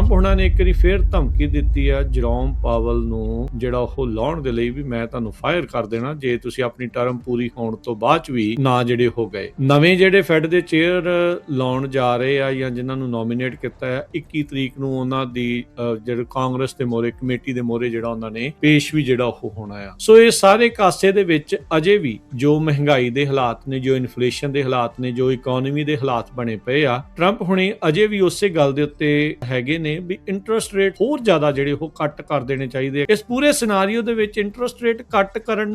Trump ਉਹਨਾਂ ਨੇ ਇੱਕ ਵਾਰੀ ਫੇਰ ਧਮਕੀ ਦਿੱਤੀ ਆ ਜਰੋਮ ਪਾਵਲ ਨੂੰ, ਜਿਹੜਾ ਉਹ ਲਾਉਣ ਦੇ ਲਈ ਵੀ ਮੈਂ ਤੁਹਾਨੂੰ ਫਾਇਰ ਕਰ ਦੇਣਾ ਜੇ ਤੁਸੀਂ ਆਪਣੀ ਟਰਮ ਪੂਰੀ ਹੋਣ ਤੋਂ ਬਾਅਦ ਚ ਵੀ ਨਾ ਜਿਹੜੇ ਹੋ ਗਏ। ਨਵੇਂ ਜਿਹੜੇ ਫੈਡ ਦੇ ਚੇਅਰ ਲਾਉਣ ਜਾ ਰਹੇ ਆ ਜਾਂ ਜਿਨ੍ਹਾਂ ਨੂੰ ਨੋਮੀਨੇਟ ਕੀਤਾ ਹੈ 21 ਤਰੀਕ ਨੂੰ ਉਹਨਾਂ ਦੀ ਜਿਹੜੇ ਕਾਂਗਰਸ ਦੇ ਮੋਹਰੇ ਕਮੇਟੀ ਦੇ ਮੋਹਰੇ ਜਿਹੜਾ ਉਹਨਾਂ ਨੇ ਪੇਸ਼ ਵੀ ਜਿਹੜਾ ਉਹ ਹੋਣਾ ਆ। ਸੋ ਇਹ ਸਾਰੇ ਕਾਸੇ ਦੇ ਵਿੱਚ ਅਜੇ ਵੀ ਜੋ ਮਹਿੰਗਾਈ ਦੇ ਹਾਲਾਤ ਨੇ, ਜੋ ਇਨਫਲੇਸ਼ਨ ਦੇ ਹਾਲਾਤ ਨੇ, ਜੋ ਇਕਨੋਮੀ ਦੇ ਹਾਲਾਤ ਬਣੇ ਪਏ ਆ, ਟਰੰਪ ਹੁਣੇ ਅਜੇ ਵੀ ਉਸੇ ਗੱਲ ਦੇ ਉੱਤੇ ਹੈਗੇ ਨੇ ਵੀ ਇੰਟਰਸਟ ਰੇਟ ਹੋਰ ਜ਼ਿਆਦਾ ਜਿਹੜੇ ਉਹ ਕੱਟ ਕਰ ਦੇਣੇ ਚਾਹੀਦੇ। ਇਸ ਪੂਰੇ ਸਿਨਾਰੀਓ ਦੇ ਵਿੱਚ ਇੰਟਰਸਟ ਰੇਟ ਕੱਟ ਕਰਨ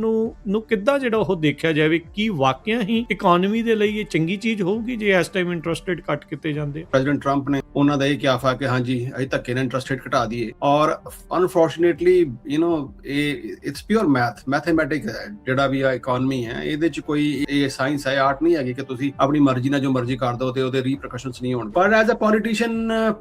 ਨੂੰ ਕਿੱਦਾਂ ਜਿਹੜਾ ਉਹ ਦੇਖਿਆ ਜਾਵੇ, ਕੀ ਵਾਕਿਆ ਹੀ ਇਕਨੋਮੀ ਦੇ ਲਈ ਇਹ ਚੰਗੀ ਚੀਜ਼ ਹੋਊਗੀ ਜੇ ਇਸ ਟਾਈਮ ਇੰਟਰਸਟ ਰੇਟ ਕੱਟ ਕੀਤੇ ਜਾਂਦੇ? ਪ੍ਰੈਜ਼ੀਡੈਂਟ ਟਰੰਪ ਨੇ ਉਹਨਾਂ ਦਾ ਇਹ ਕਿਹਾ ਕਿ ਹਾਂਜੀ ਅਸੀਂ ਧੱਕੇ ਨਾਲ ਇੰਟਰਸਟ ਰੇਟ ਘਟਾ ਦਈਏ, ਔਰ ਅਨਫੋਰਚੂਨੇਟਲੀ ਇਹ ਇਟਸ ਪਿਓਰ ਮੈਥਮੈਟਿਕ ਹੈ ਜਿਹੜਾ ਵੀ ਆ ਇਕਨੋਮੀ ਹੈ, ਇਹਦੇ ਚ ਕੋਈ ਇਹ ਸਾਇੰਸ ਹੈ, ਆਰਟ ਨਹੀਂ ਹੈਗੀ ਕਿ ਤੁਸੀਂ ਆਪਣੀ ਮਰਜ਼ੀ ਨਾਲ ਜੋ ਮਰਜ਼ੀ ਕਰ ਦਿਓ ਤੇ ਉਹਦੇ ਰੀਪਰਕਸ਼ਨਸ ਨਹੀਂ ਹੋਣ। ਪਰ ਐਜ਼ ਅ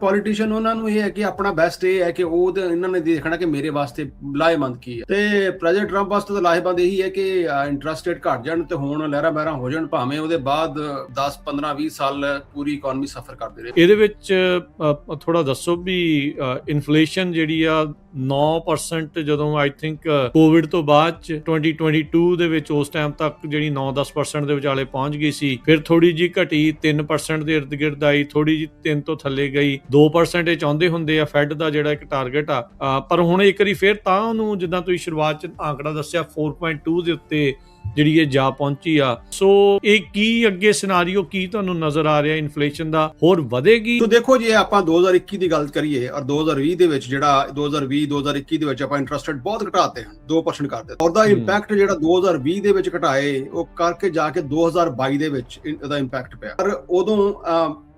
ਪੋਲੀਟੀਸ਼ੀਅਨ ਉਹਨਾਂ ਨੂੰ ਇਹ ਹੈ ਕਿ ਆਪਣਾ ਬੈਸਟ ਇਹ ਹੈ ਕਿ ਇਹਨਾਂ ਨੇ ਦੇਖਣਾ ਕਿ ਮੇਰੇ ਵਾਸਤੇ ਲਾਹੇਮੰਦ ਕੀ ਹੈ, ਤੇ ਪ੍ਰੈਜ਼ੀਡੈਂਟ ਟਰੰਪ ਵਾਸਤੇ ਤਾਂ ਲਾਹੇਮੰਦ ਇਹੀ ਹੈ ਕਿ ਇੰਟਰਸਟ ਰੇਟ ਘਟ ਜਾਣ ਤੇ ਹੁਣ ਲਹਿਰਾ ਬਹਿਰਾ ਹੋ ਜਾਣ, ਭਾਵੇਂ ਉਹਦੇ ਬਾਅਦ 10 15 20 ਸਾਲ ਪੂਰੀ ਇਕਨੋਮੀ ਸਫਰ ਕਰਦੇ ਰਹੇ। ਇਹਦੇ ਵਿੱਚ ਥੋੜਾ ਦੱਸੋ ਵੀ ਇਨਫਲੇਸ਼ਨ ਜਿਹੜੀ ਆ 9% ਜਦੋਂ ਆਈ ਥਿੰਕ ਕੋਵਿਡ ਤੋਂ ਬਾਅਦ ਚ 2022 ਦੇ ਵਿੱਚ ਉਸ ਟਾਈਮ ਤੱਕ ਜਿਹੜੀ 9-10% ਦੇ ਵਿਚਾਲੇ ਪਹੁੰਚ ਗਈ ਸੀ, ਫਿਰ ਥੋੜੀ ਜੀ ਘਟੀ 3% ਦੇ ਇਰਦ ਗਿਰਦ ਆਈ, ਥੋੜੀ ਜੀ 3 ਤੋਂ ਥੱਲੇ ਗਈ, 2% ਇਹ ਚਾਹੁੰਦੇ ਹੁੰਦੇ ਆ ਫੈਡ ਦਾ ਜਿਹੜਾ ਇੱਕ ਟਾਰਗੇਟ ਆ, ਪਰ ਹੁਣ ਇੱਕ ਵਾਰੀ ਫਿਰ ਤਾਂ ਉਹਨੂੰ ਜਿੱਦਾਂ ਤੁਸੀਂ ਸ਼ੁਰੂਆਤ ਚ ਆંકੜਾ ਦੱਸਿਆ 4.2 ਦੇ ਉੱਤੇ ਜਿਹੜੀ ਇਹ ਜਾ ਪਹੁੰਚੀ ਆ। ਸੋ ਇਹ ਕੀ ਅੱਗੇ ਸਿਨਾਰੀਓ ਕੀ ਤੁਹਾਨੂੰ ਨਜ਼ਰ ਆ ਰਿਹਾ ਇਨਫਲੇਸ਼ਨ ਦਾ, ਹੋਰ ਵਧੇਗੀ? ਤੋ ਦੇਖੋ ਜੇ ਆਪਾਂ 2021 ਦੀ ਗੱਲ ਕਰੀਏ ਔਰ 2020 ਦੇ ਵਿੱਚ ਜਿਹੜਾ 2020-2021 ਦੇ ਵਿੱਚ ਆਪਾਂ ਇੰਟਰਸਟ ਰੇਟ ਬਹੁਤ ਘਟਾਤੇ ਹਨ, 2% ਕਰਦੇ, ਔਰ ਦਾ ਇੰਪੈਕਟ ਜਿਹੜਾ 2020 ਦੇ ਵਿੱਚ ਘਟਾਏ ਉਹ ਕਰਕੇ ਜਾ ਕੇ 2022 ਦੇ ਵਿੱਚ ਇਹਦਾ ਇੰਪੈਕਟ ਪਿਆ, ਪਰ ਉਦੋਂ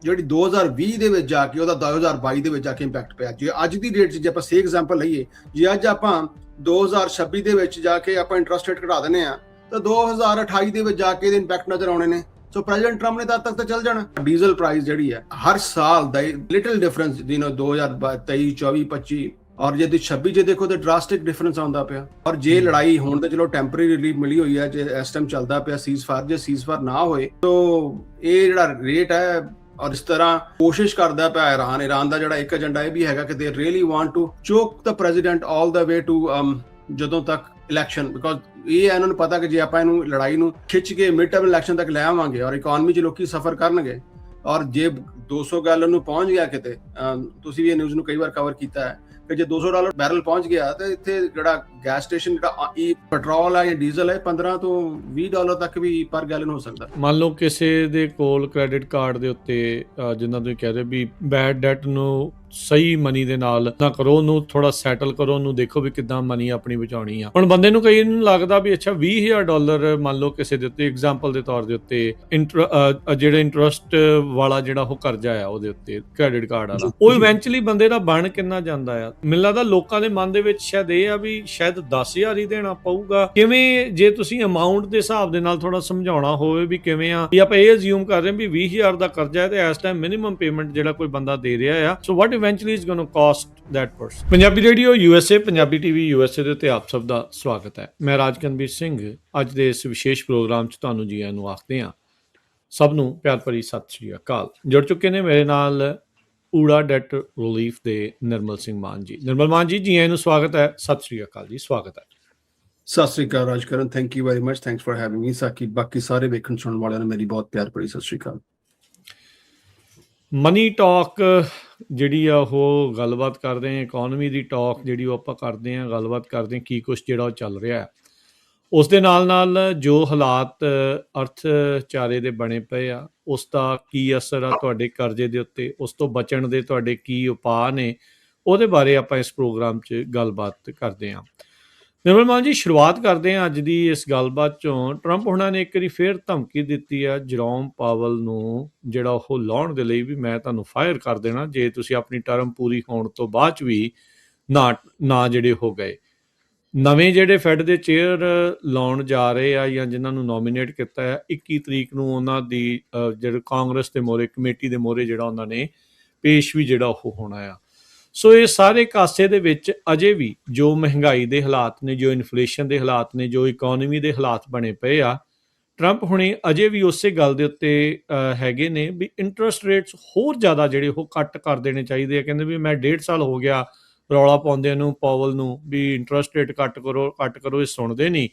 ਜਿਹੜੀ 2020 ਦੇ ਵਿੱਚ ਜਾ ਕੇ ਉਹਦਾ 2022 ਦੇ ਵਿੱਚ ਜਾ ਕੇ ਇੰਪੈਕਟ ਪਿਆ। ਜੇ ਅੱਜ ਦੀ ਡੇਟ 'ਚ ਜੇ ਆਪਾਂ ਸੇ ਐਗਜ਼ਾਮਪਲ ਲਈਏ, ਜੇ ਅੱਜ ਆਪਾਂ 2026 ਦੇ ਵਿੱਚ ਜਾ ਕੇ ਆਪਾਂ ਇੰਟਰਸਟ ਰੇਟ ਘਟਾ ਦਿੰਦੇ ਆ ਤਾਂ 2028 ਦੇ ਵਿੱਚ ਜਾ ਕੇ ਇਹਦੇ ਇੰਪੈਕਟ ਨਜ਼ਰ ਆਉਣੇ ਨੇ। ਸੋ ਪ੍ਰੈਜ਼ੀਡੈਂਟ ਟਰੰਪ ਨੇ ਤਦ ਤੱਕ ਤਾਂ ਚੱਲ ਜਾਣਾ। ਡੀਜ਼ਲ ਪ੍ਰਾਈਸ ਜਿਹੜੀ ਹੈ ਹਰ ਸਾਲ ਦਾ ਲਿਟਲ ਡਿਫਰੈਂਸ 2023 24 25 ਔਰ ਜੇ 26 ਜੇ ਦੇਖੋ ਤਾਂ ਡਰਾਸਟਿਕ ਡਿਫਰੈਂਸ ਆਉਂਦਾ ਪਿਆ। ਔਰ ਜੇ ਲੜਾਈ ਹੋਣ ਤਾਂ ਚਲੋ ਟੈਂਪਰੇਰੀ ਰਿਲੀਫ ਮਿਲੀ ਹੋਈ ਹੈ, ਜੇ ਇਸ ਟਾਈਮ ਚੱਲਦਾ ਪਿਆ ਸੀਜ਼ਫਾਇਰ, ਜੇ ਸੀਜ਼ਫਾਇਰ ਨਾ ਹੋਏ ਤਾਂ ਇਹ ਜਿਹੜਾ ਰੇਟ ਹੈ ਔਰ ਇਸ ਤਰ੍ਹਾਂ ਕੋਸ਼ਿਸ਼ ਕਰਦਾ ਪਿਆ ਇਰਾਨ ਦਾ ਜਿਹੜਾ ਇੱਕ ਏਜੰਡਾ ਇਹ ਵੀ ਹੈਗਾ ਕਿ they really want to choke the president all the way to ਜਦੋਂ ਤੱਕ ਇਲੈਕਸ਼ਨ, ਬਿਕੋਜ਼ ਇਹ ਇਹਨਾਂ ਨੂੰ ਪਤਾ ਕਿ ਜੇ ਆਪਾਂ ਇਹਨੂੰ ਲੜਾਈ ਨੂੰ ਖਿੱਚ ਕੇ ਮਿਡ ਟਰਮ ਇਲੈਕਸ਼ਨ ਤੱਕ ਲੈ ਆਵਾਂਗੇ ਔਰ ਇਕਨੋਮੀ 'ਚ ਲੋਕੀ ਸਫਰ ਕਰਨਗੇ, ਔਰ ਜੇ $200 ਨੂੰ ਪਹੁੰਚ ਗਿਆ ਕਿਤੇ, ਤੁਸੀਂ ਵੀ ਇਹ ਨਿਊਜ਼ ਨੂੰ ਕਈ ਵਾਰ ਕਵਰ ਕੀਤਾ ਹੈ ਕਿ ਜੇ $200 ਬੈਰਲ ਪਹੁੰਚ ਗਿਆ ਤੇ ਇੱਥੇ ਜਿਹੜਾ ਗੈਸ ਸਟੇਸ਼ਨ ਜਿਹੜਾ ਪੈਟਰੋਲ ਹੈ ਜਾਂ ਡੀਜ਼ਲ ਹੈ 15 ਤੋਂ $20 ਤੱਕ ਵੀ ਪਰ ਗੈਲਨ ਹੋ ਸਕਦਾ। ਮੰਨ ਲਓ ਕਿਸੇ ਦੇ ਕੋਲ ਕ੍ਰੈਡਿਟ ਕਾਰਡ ਦੇ ਉੱਤੇ ਜਿੱਦਾਂ ਤੁਸੀਂ ਕਹਿ ਰਹੇ ਵੀ ਬੈਡ ਡੈਟ ਨੂੰ ਸਹੀ ਮਨੀ ਦੇ ਨਾਲ ਨਾ ਕਰੋ, ਉਹਨੂੰ ਥੋੜਾ ਸੈਟਲ ਕਰੋ, ਉਹਨੂੰ ਦੇਖੋ ਵੀ ਕਿੱਦਾਂ ਮਨੀ ਆਪਣੀ ਬਚਾਉਣੀ ਆ। ਹੁਣ ਬੰਦੇ ਨੂੰ ਕਈ ਨੂੰ ਲੱਗਦਾ ਵੀ ਅੱਛਾ $20,000 ਮੰਨ ਲਓ ਕਿਸੇ ਦੇ ਉੱਤੇ ਐਗਜ਼ਾਮਪਲ ਦੇ ਤੌਰ ਦੇ ਉੱਤੇ ਜਿਹੜਾ ਇੰਟਰਸਟ ਵਾਲਾ ਜਿਹੜਾ ਉਹ ਕਰਜ਼ਾ ਆ ਉਹਦੇ ਉੱਤੇ ਕ੍ਰੈਡਿਟ ਕਾਰਡ ਵਾਲਾ, ਉਹ ਇਵੈਂਚੁਅਲੀ ਬੰਦੇ ਦਾ ਬਣ ਕਿੰਨਾ ਜਾਂਦਾ ਆ? ਮੈਨੂੰ ਲੱਗਦਾ ਲੋਕਾਂ ਦੇ ਮਨ ਦੇ ਵਿੱਚ ਸ਼ਾਇਦ ਇਹ ਆ ਵੀ ਸ਼ਾਇਦ 10,000 ਹੀ ਦੇਣਾ ਪਊਗਾ। ਕਿਵੇਂ ਜੇ ਤੁਸੀਂ ਅਮਾਉਂਟ ਦੇ ਹਿਸਾਬ ਦੇ ਨਾਲ ਥੋੜਾ ਸਮਝਾਉਣਾ ਹੋਵੇ ਵੀ ਕਿਵੇਂ ਆ, ਵੀ ਆਪਾਂ ਇਹ ਅਸਿਊਮ ਕਰ ਰਹੇ ਹਾਂ ਵੀ 20,000 ਦਾ ਕਰਜ਼ਾ ਹੈ ਤੇ ਇਸ ਟਾਈਮ ਮਿਨੀਮਮ ਪੇਮੈਂਟ ਜਿਹੜਾ ਕੋਈ ਬੰਦਾ ਦੇ ਰਿਹਾ ਆ, so what eventually is going to cost that person। Punjabi radio USA, Punjabi TV USA ਦੇ ਉੱਤੇ ਆਪ ਸਭ ਦਾ ਸਵਾਗਤ ਹੈ। ਮੈਂ ਰਾਜਕਨਵੀਰ ਸਿੰਘ ਅੱਜ ਦੇ ਇਸ ਵਿਸ਼ੇਸ਼ ਪ੍ਰੋਗਰਾਮ 'ਚ ਤੁਹਾਨੂੰ ਜੀ ਆਇਆਂ ਨੂੰ ਆਖਦੇ ਹਾਂ। ਸਭ ਨੂੰ ਪਿਆਰ ਭਰੀ ਸਤਿ ਸ਼੍ਰੀ ਅਕਾਲ। ਜੁੜ ਚੁੱਕੇ ਨੇ ਮੇਰੇ ਨਾਲ ਊੜਾ ਡੈਟ ਰਿਲੀਫ ਦੇ ਨਿਰਮਲ ਸਿੰਘ ਮਾਨ ਜੀ। ਨਿਰਮਲ ਮਾਨ ਜੀ ਆਇਆਂ ਨੂੰ ਸਵਾਗਤ ਹੈ। ਸਤਿ ਸ਼੍ਰੀ ਅਕਾਲ ਜੀ, ਸਵਾਗਤ ਹੈ। ਸਤਿ ਸ਼੍ਰੀ ਅਕਾਲ Rajkaran, thank you very much, thanks for having me. ਸਾਕੀ ਬਾਕੀ ਸਾਰੇ ਵੇਖਣ ਸੁਣਨ ਵਾਲਿਆਂ ਨੂੰ ਮੇਰੀ ਬਹੁਤ ਪਿਆਰ ਭਰੀ ਸਤਿ ਸ਼੍ਰੀ ਅਕਾਲ। ਮਨੀ ਟਾਕ ਜਿਹੜੀ ਆ ਉਹ ਗੱਲਬਾਤ ਕਰਦੇ ਹਾਂ, ਇਕਨੋਮੀ ਦੀ ਟਾਕ ਜਿਹੜੀ ਉਹ ਆਪਾਂ ਕਰਦੇ ਹਾਂ, ਗੱਲਬਾਤ ਕਰਦੇ ਹਾਂ ਕੀ ਕੁਛ ਜਿਹੜਾ ਉਹ ਚੱਲ ਰਿਹਾ ਹੈ। ਉਸ ਦੇ ਨਾਲ ਜੋ ਹਾਲਾਤ ਅਰਥਚਾਰੇ ਦੇ ਬਣੇ ਪਏ ਆ ਉਸ ਦਾ ਕੀ ਅਸਰ ਆ ਤੁਹਾਡੇ ਕਰਜ਼ੇ ਦੇ ਉੱਤੇ, ਉਸ ਤੋਂ ਬਚਣ ਦੇ ਤੁਹਾਡੇ ਕੀ ਉਪਾਅ ਨੇ, ਉਹਦੇ ਬਾਰੇ ਆਪਾਂ ਇਸ ਪ੍ਰੋਗਰਾਮ 'ਚ ਗੱਲਬਾਤ ਕਰਦੇ ਹਾਂ। ਨਿਰਮਲ ਮਾਨ ਜੀ, ਸ਼ੁਰੂਆਤ ਕਰਦੇ ਹਾਂ ਅੱਜ ਦੀ ਇਸ ਗੱਲਬਾਤ 'ਚੋਂ। ਟਰੰਪ ਉਹਨਾਂ ਨੇ ਇੱਕ ਵਾਰੀ ਫੇਰ ਧਮਕੀ ਦਿੱਤੀ ਆ ਜਰੋਮ ਪਾਵਲ ਨੂੰ, ਜਿਹੜਾ ਉਹ ਲਾਉਣ ਦੇ ਲਈ ਵੀ ਮੈਂ ਤੁਹਾਨੂੰ ਫਾਇਰ ਕਰ ਦੇਣਾ ਜੇ ਤੁਸੀਂ ਆਪਣੀ ਟਰਮ ਪੂਰੀ ਹੋਣ ਤੋਂ ਬਾਅਦ 'ਚ ਵੀ ਨਾ ਜਿਹੜੇ ਹੋ ਗਏ। ਨਵੇਂ ਜਿਹੜੇ ਫੈਡ ਦੇ ਚੇਅਰ ਲਾਉਣ ਜਾ ਰਹੇ ਆ ਜਾਂ ਜਿਨ੍ਹਾਂ ਨੂੰ ਨੋਮੀਨੇਟ ਕੀਤਾ ਹੈ 21 ਤਰੀਕ ਨੂੰ ਉਹਨਾਂ ਦੀ ਜਿਹੜੇ ਕਾਂਗਰਸ ਦੇ ਮੋਹਰੇ ਕਮੇਟੀ ਦੇ ਮੋਹਰੇ ਜਿਹੜਾ ਉਹਨਾਂ ਨੇ ਪੇਸ਼ ਵੀ ਜਿਹੜਾ ਉਹ ਹੋਣਾ ਆ। ਸੋ ਇਹ ਸਾਰੇ ਕਾਸੇ ਦੇ ਵਿੱਚ ਅਜੇ ਵੀ ਜੋ ਮਹਿੰਗਾਈ ਦੇ ਹਾਲਾਤ ਨੇ, ਜੋ ਇਨਫਲੇਸ਼ਨ ਦੇ ਹਾਲਾਤ ਨੇ, ਜੋ ਇਕਨੋਮੀ ਦੇ ਹਾਲਾਤ ਬਣੇ ਪਏ ਆ, ਟਰੰਪ ਹੁਣੇ ਅਜੇ ਵੀ ਉਸੇ ਗੱਲ ਦੇ ਉੱਤੇ ਹੈਗੇ ਨੇ ਵੀ ਇੰਟਰਸਟ ਰੇਟਸ ਹੋਰ ਜ਼ਿਆਦਾ ਜਿਹੜੇ ਉਹ ਕੱਟ ਕਰ ਦੇਣੇ ਚਾਹੀਦੇ ਆ। ਕਹਿੰਦੇ ਵੀ ਮੈਂ 1.5 ਸਾਲ ਹੋ ਗਿਆ ਰੌਲਾ ਪਾਉਂਦਿਆਂ ਨੂੰ ਪਾਵਲ ਨੂੰ ਵੀ ਇੰਟਰਸਟ ਰੇਟ ਕੱਟ ਕਰੋ, ਇਹ ਸੁਣਦੇ ਨਹੀਂ।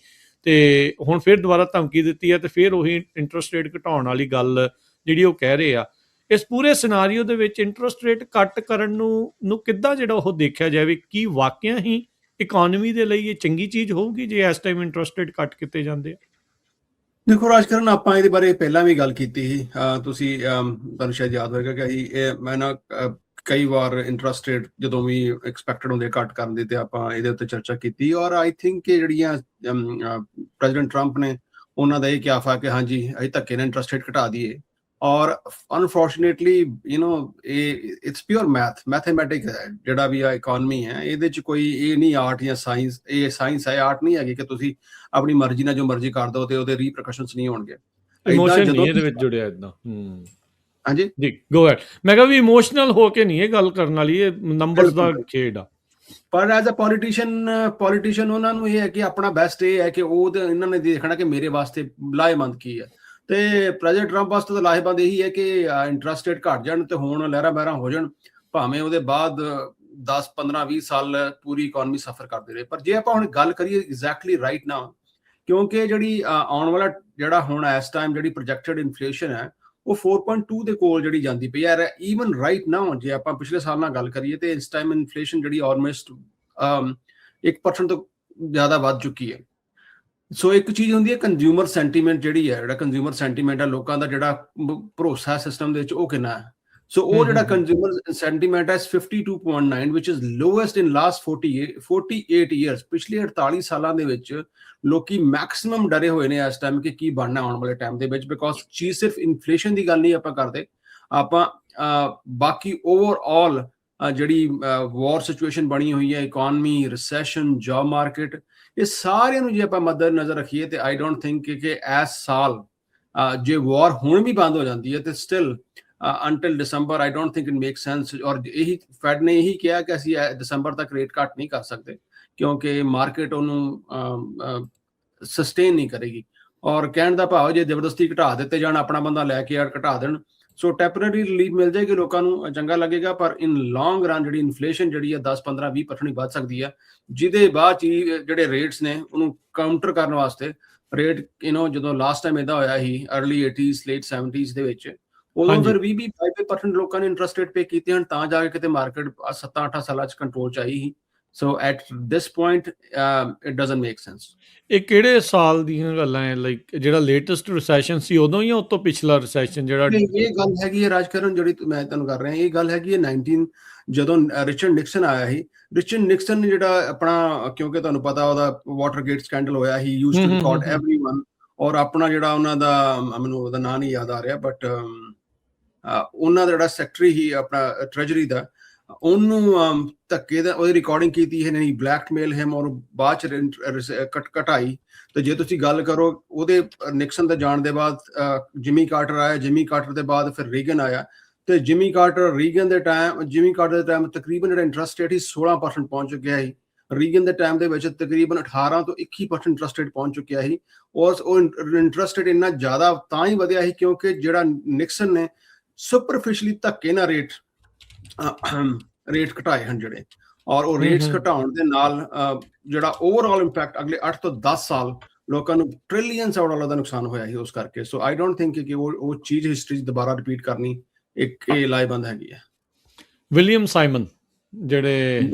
ਤੇ ਹੁਣ ਫਿਰ ਦੁਬਾਰਾ ਧਮਕੀ ਦਿੱਤੀ ਹੈ ਤੇ ਫਿਰ ਉਹੀ ਇੰਟਰਸਟ ਰੇਟ ਘਟਾਉਣ ਵਾਲੀ ਗੱਲ ਜਿਹੜੀ ਉਹ ਕਹਿ ਰਹੇ ਆ। ਇਸ ਪੂਰੇ ਸਿਨਾਰੀਓ ਦੇ ਵਿੱਚ ਇੰਟਰਸਟ ਰੇਟ ਕੱਟ ਕਰਨ ਨੂੰ ਕਿੱਦਾਂ ਜਿਹੜਾ ਉਹ ਦੇਖਿਆ ਜਾਵੇ? ਕੀ ਵਾਕਿਆ ਹੀ ਇਕਨੋਮੀ ਦੇ ਲਈ ਇਹ ਚੰਗੀ ਚੀਜ਼ ਹੋਊਗੀ ਜੇ ਇਸ ਟਾਈਮ ਇੰਟਰਸਟ ਰੇਟ ਕੱਟ ਕੀਤੇ ਜਾਂਦੇ ਆ? ਦੇਖੋ ਰਾਜਕਰਨ, ਆਪਾਂ ਇਹਦੇ ਬਾਰੇ ਪਹਿਲਾਂ ਵੀ ਗੱਲ ਕੀਤੀ ਸੀ। ਤੁਸੀਂ ਤੁਹਾਨੂੰ ਸ਼ਾਇਦ ਯਾਦ ਹੋਵੇਗਾ ਕਿ ਮੈਂ ਨਾ ਕਈ ਵਾਰ ਇੰਟਰਸਟ ਰੇਟ ਜਦੋਂ ਵੀ ਐਕਸਪੈਕਟਡ ਹੁੰਦੇ ਘੱਟ ਕਰਨ ਦੇ ਤੇ ਆਪਾਂ ਇਹਦੇ ਉੱਤੇ ਚਰਚਾ ਕੀਤੀ। ਔਰ ਆਈ ਥਿੰਕ ਕਿ ਜਿਹੜੀਆਂ ਪ੍ਰੈਜ਼ੀਡੈਂਟ ਟਰੰਪ ਨੇ ਉਹਨਾਂ ਦਾ ਇਹ ਕਿਆਫਾ ਕਿ ਹਾਂਜੀ ਅਸੀਂ ਧੱਕੇ ਨਾਲ ਇੰਟਰਸਟ ਰੇਟ ਘਟਾ ਦਈਏ। ਔਰ ਅਨਫੋਰਚੂਨੇਟਲੀ ਇਟਸ ਪਿਓਰ ਮੈਥਮੈਟਿਕ ਹੈ ਜਿਹੜਾ ਵੀ ਆ ਇਕਨੋਮੀ ਹੈ। ਇਹਦੇ ਚ ਕੋਈ ਇਹ ਨਹੀਂ ਆਰਟ ਜਾਂ ਸਾਇੰਸ, ਇਹ ਸਾਇੰਸ ਹੈ, ਆਰਟ ਨਹੀਂ ਹੈਗੀ ਕਿ ਤੁਸੀਂ ਆਪਣੀ ਮਰਜ਼ੀ ਨਾਲ ਜੋ ਮਰਜ਼ੀ ਕਰ ਦੋ ਤੇ ਉਹਦੇ ਰੀਪਰਕਸ਼ਨਸ ਨਹੀਂ ਹੋਣਗੇ। ਇਮੋਸ਼ਨ ਨਹੀਂ ਇਹਦੇ ਵਿੱਚ ਜੁੜਿਆ ਇਦਾਂ। ਹਾਂਜੀ ਜੀ, ਗੋ ਹੈਡ। ਮੈਂ ਕਿਹਾ ਵੀ ਇਮੋਸ਼ਨਲ ਹੋ ਕੇ ਨਹੀਂ ਇਹ ਗੱਲ ਕਰਨ ਵਾਲੀ, ਇਹ ਨੰਬਰਸ ਦਾ ਖੇਡ ਆ। ਪਰ ਐਜ਼ ਅ ਪੋਲੀਟੀਸ਼ੀਅਨ ਉਹਨਾਂ ਨੂੰ ਇਹ ਹੈ ਕਿ ਆਪਣਾ ਬੈਸਟ ਇਹ ਹੈ ਕਿ ਇਹਨਾਂ ਨੇ ਦੇਖਣਾ ਕਿ ਮੇਰੇ ਵਾਸਤੇ ਲਾਹੇਮੰਦ ਕੀ ਹੈ। ਤੇ ਪ੍ਰੈਜ਼ੀਡੈਂਟ ਟਰੰਪ ਵਾਸਤੇ ਤਾਂ ਲਾਹੇਮੰਦ ਇਹੀ ਹੈ ਕਿ ਇੰਟਰਸਟ ਰੇਟ ਘਟ ਜਾਣ ਤੇ ਹੁਣ ਲਹਿਰਾਂ ਬਹਿਰਾਂ ਹੋ ਜਾਣ, ਭਾਵੇਂ ਉਹਦੇ ਬਾਅਦ 10 15 20 ਸਾਲ ਪੂਰੀ ਇਕਨੋਮੀ ਸਫਰ ਕਰਦੇ ਰਹੇ। ਪਰ ਜੇ ਆਪਾਂ ਹੁਣ ਗੱਲ ਕਰੀਏ ਐਗਜ਼ੈਕਟਲੀ ਰਾਈਟ ਨਾਓ, ਕਿਉਂਕਿ ਜਿਹੜੀ ਆਉਣ ਵਾਲਾ ਜਿਹੜਾ ਹੁਣ ਇਸ ਟਾਈਮ ਜਿਹੜੀ ਪ੍ਰੋਜੈਕਟਡ ਇਨਫਲੇਸ਼ਨ ਹੈ ਉਹ 4.2 ਦੇ ਕੋਲ ਜਿਹੜੀ ਜਾਂਦੀ ਪਈ ਹੈ। ਈਵਨ ਰਾਈਟ ਨਾਓ ਜੇ ਆਪਾਂ ਪਿਛਲੇ ਸਾਲ ਨਾਲ ਗੱਲ ਕਰੀਏ ਤੇ ਇਸ ਟਾਈਮ ਇਨਫਲੇਸ਼ਨ ਜਿਹੜੀ ਆਲਮੋਸਟ 1% ਤੋਂ ਜ਼ਿਆਦਾ ਵੱਧ ਚੁੱਕੀ ਹੈ। ਸੋ ਇੱਕ ਚੀਜ਼ ਹੁੰਦੀ ਹੈ ਕੰਜ਼ਿਊਮਰ ਸੈਂਟੀਮੈਂਟ, ਜਿਹੜਾ ਕੰਜ਼ਿਊਮਰ ਸੈਂਟੀਮੈਂਟ ਹੈ, ਲੋਕਾਂ ਦਾ ਜਿਹੜਾ ਭਰੋਸਾ ਹੈ ਸਿਸਟਮ ਦੇ ਵਿੱਚ, ਉਹ ਕਿੰਨਾ ਹੈ। ਸੋ ਉਹ ਜਿਹੜਾ ਕੰਜ਼ਿਊਮਰ ਸੈਂਟੀਮੈਂਟ ਹੈ 52.9 ਵਿਚ is lowest in last 48 years. ਪਿਛਲੇ 48 ਸਾਲਾਂ ਦੇ ਵਿੱਚ ਲੋਕੀ ਮੈਕਸਿਮਮ ਡਰੇ ਹੋਏ ਨੇ ਇਸ ਟਾਈਮ ਕਿ ਕੀ ਬਣਨਾ ਆਉਣ ਵਾਲੇ ਟਾਈਮ ਦੇ ਵਿੱਚ। ਬਿਕੋਜ਼ ਚੀਜ਼ ਸਿਰਫ ਇਨਫਲੇਸ਼ਨ ਦੀ ਗੱਲ ਨਹੀਂ ਆਪਾਂ ਕਰਦੇ, ਆਪਾਂ ਬਾਕੀ ਓਵਰਆਲ ਜਿਹੜੀ ਵਾਰ ਸਿਚੁਏਸ਼ਨ ਬਣੀ ਹੋਈ ਹੈ, ਇਕਨੋਮੀ, ਰਿਸੈਸ਼ਨ, ਜੌਬ ਮਾਰਕੀਟ, ਇਹ ਸਾਰਿਆਂ ਨੂੰ ਜੇ ਆਪਾਂ ਮੱਦੇ ਨਜ਼ਰ ਰੱਖੀਏ ਤੇ ਆਈ ਡੋਂਟ ਥਿੰਕ ਕਿ ਇਸ ਸਾਲ ਜੇ ਵਾਰ ਹੁਣ ਵੀ ਬੰਦ ਹੋ ਜਾਂਦੀ ਹੈ ਤੇ still until December I don't think it makes sense। ਔਰ ਇਹੀ ਫੈਡ ਨੇ ਇਹੀ ਕਿਹਾ ਕਿ ਅਸੀਂ ਦਸੰਬਰ ਤੱਕ ਰੇਟ ਕੱਟ ਨਹੀਂ ਕਰ ਸਕਦੇ ਕਿਉਂਕਿ ਮਾਰਕੀਟ ਉਹਨੂੰ ਸਸਟੇਨ ਨਹੀਂ ਕਰੇਗੀ। ਔਰ ਕਹਿਣ ਦਾ ਭਾਵ ਜੇ ਜ਼ਬਰਦਸਤੀ ਘਟਾ ਦਿੱਤੇ ਜਾਣ, ਆਪਣਾ ਬੰਦਾ ਲੈ ਕੇ ਘਟਾ ਦੇਣ, ਸੋ ਟੈਂਪਰੇਰੀ ਰਿਲੀਫ ਮਿਲ ਜਾਏਗੀ, ਲੋਕਾਂ ਨੂੰ ਚੰਗਾ ਲੱਗੇਗਾ। ਪਰ ਇਨ ਲੌਂਗ ਰਨ ਜਿਹੜੀ ਇਨਫਲੇਸ਼ਨ ਜਿਹੜੀ ਹੈ 10 15 20% ਵੱਧ ਸਕਦੀ ਹੈ, ਜਿਹਦੇ ਬਾਅਦ ਜਿਹੜੇ ਰੇਟਸ ਨੇ ਉਹਨੂੰ ਕਾਊਂਟਰ ਕਰਨ ਵਾਸਤੇ ਰੇਟ ਜਦੋਂ ਲਾਸਟ ਟਾਈਮ ਇਹਦਾ ਹੋਇਆ ਸੀ ਅਰਲੀ 80s ਲੇਟ 70s ਦੇ ਵਿੱਚ, ਉਦੋਂ ਫਿਰ 20% ਲੋਕਾਂ ਨੇ ਇੰਟਰਸਟ ਰੇਟ ਪੇ ਕੀਤੇ ਹਨ, ਤਾਂ ਜਾ ਕੇ ਕਿਤੇ ਮਾਰਕੀਟ 7-8 ਸਾਲਾਂ ਚ ਕੰਟਰੋਲ ਚ ਆਈ ਸੀ। So at this point it doesn't make sense. ਇਹ ਕਿਹੜੇ ਸਾਲ ਦੀਆਂ ਗੱਲਾਂ ਹੈ? ਲਾਈਕ ਜਿਹੜਾ ਲੇਟੈਸਟ ਰਿਸੈਸ਼ਨ ਸੀ ਉਦੋਂ ਜਾਂ ਉਸ ਤੋਂ ਪਿਛਲਾ ਰਿਸੈਸ਼ਨ ਜਿਹੜਾ? ਇਹ ਗੱਲ ਹੈਗੀ ਹੈ ਰਾਜਕਰਨ ਜਿਹੜੀ ਮੈਂ ਤੁਹਾਨੂੰ ਕਰ ਰਿਹਾ, ਇਹ ਗੱਲ ਹੈਗੀ ਹੈ 19 ਜਦੋਂ ਰਿਚਰਡ ਨਿਕਸਨ ਆਇਆ ਸੀ। ਰਿਚਰਡ ਨਿਕਸਨ ਨੇ ਜਿਹੜਾ ਆਪਣਾ, ਕਿਉਂਕਿ ਤੁਹਾਨੂੰ ਪਤਾ ਉਹਦਾ ਵਾਟਰਗੇਟ ਸਕੈਂਡਲ ਹੋਇਆ ਸੀ, ਯੂਜ਼ਡ ਟੂ ਰਿਕਾਰਡ ਐਵਰੀਵਨ, ਔਰ ਆਪਣਾ ਜਿਹੜਾ ਉਹਨਾਂ ਦਾ, ਮੈਨੂੰ ਉਹਦਾ ਨਾਂ ਨਹੀਂ ਯਾਦ ਆ ਰਿਹਾ, ਬਟ ਉਹਨਾਂ ਦਾ ਜਿਹੜਾ ਸੈਕਟਰੀ ਸੀ ਆਪਣਾ ਟ੍ਰੈਜਰੀ ਦਾ, ਉਹਨੂੰ ਧੱਕੇ ਦਾ ਉਹਦੀ ਰਿਕਾਰਡਿੰਗ ਕੀਤੀ ਹੈ, ਨਹੀਂ ਬਲੈਕਮੇਲ ਹਿਮ, ਔਰ ਬਾਅਦ ਚ ਘਟਾਈ। ਤੇ ਜੇ ਤੁਸੀਂ ਗੱਲ ਕਰੋ ਉਹਦੇ ਨਿਕਸਨ ਦੇ ਜਾਣ ਦੇ ਬਾਅਦ ਜਿਮੀ ਕਾਰਟਰ ਆਇਆ, ਜਿਮੀ ਕਾਰਟਰ ਦੇ ਬਾਅਦ ਫਿਰ ਰੀਗਨ ਆਇਆ, ਤੇ ਜਿਮੀ ਕਾਰਟਰ ਦੇ ਟਾਈਮ ਤਕਰੀਬਨ ਜਿਹੜਾ ਇੰਟਰਸਟ ਰੇਟ ਸੀ 16% ਪਹੁੰਚ ਚੁੱਕਿਆ ਸੀ। ਰੀਗਨ ਦੇ ਟਾਈਮ ਦੇ ਵਿੱਚ ਤਕਰੀਬਨ 18 ਤੋਂ 21% ਇੰਟਰਸਟ ਰੇਟ ਪਹੁੰਚ ਚੁੱਕਿਆ ਸੀ। ਔਰ ਉਹ ਇੰਟਰਸਟ ਰੇਟ ਇੰਨਾ ਜ਼ਿਆਦਾ ਤਾਂ ਹੀ ਵਧਿਆ ਸੀ ਕਿਉਂਕਿ ਜਿਹੜਾ ਨਿਕਸਨ ਨੇ ਸੁਪਰਫਿਸ਼ਲੀ ਧੱਕੇ ਨਾਲ ਰੇਟ ਘਟਾਏ ਹਨ ਜਿਹੜੇ, ਔਰ ਉਹ ਰੇਟਸ ਘਟਾਉਣ ਦੇ ਨਾਲ ਜਿਹੜਾ ਓਵਰਆਲ ਇੰਪੈਕਟ ਅਗਲੇ 8 ਤੋਂ 10 ਸਾਲ ਲੋਕਾਂ ਨੂੰ ਟ੍ਰਿਲੀਅਨਸ ਡਾਲਰ ਦਾ ਨੁਕਸਾਨ ਹੋਇਆ ਸੀ ਉਸ ਕਰਕੇ। ਸੋ ਆਈ ਡੋਂਟ ਥਿੰਕ ਕਿ ਉਹ ਚੀਜ਼ ਹਿਸਟਰੀ ਦੁਬਾਰਾ ਰਿਪੀਟ ਕਰਨੀ ਇੱਕ ਇਹ ਲਾਇਬੰਦ ਹੈਗੀ ਹੈ। ਵਿਲੀਅਮ ਸਾਈਮਨ ਜਿਹੜੇ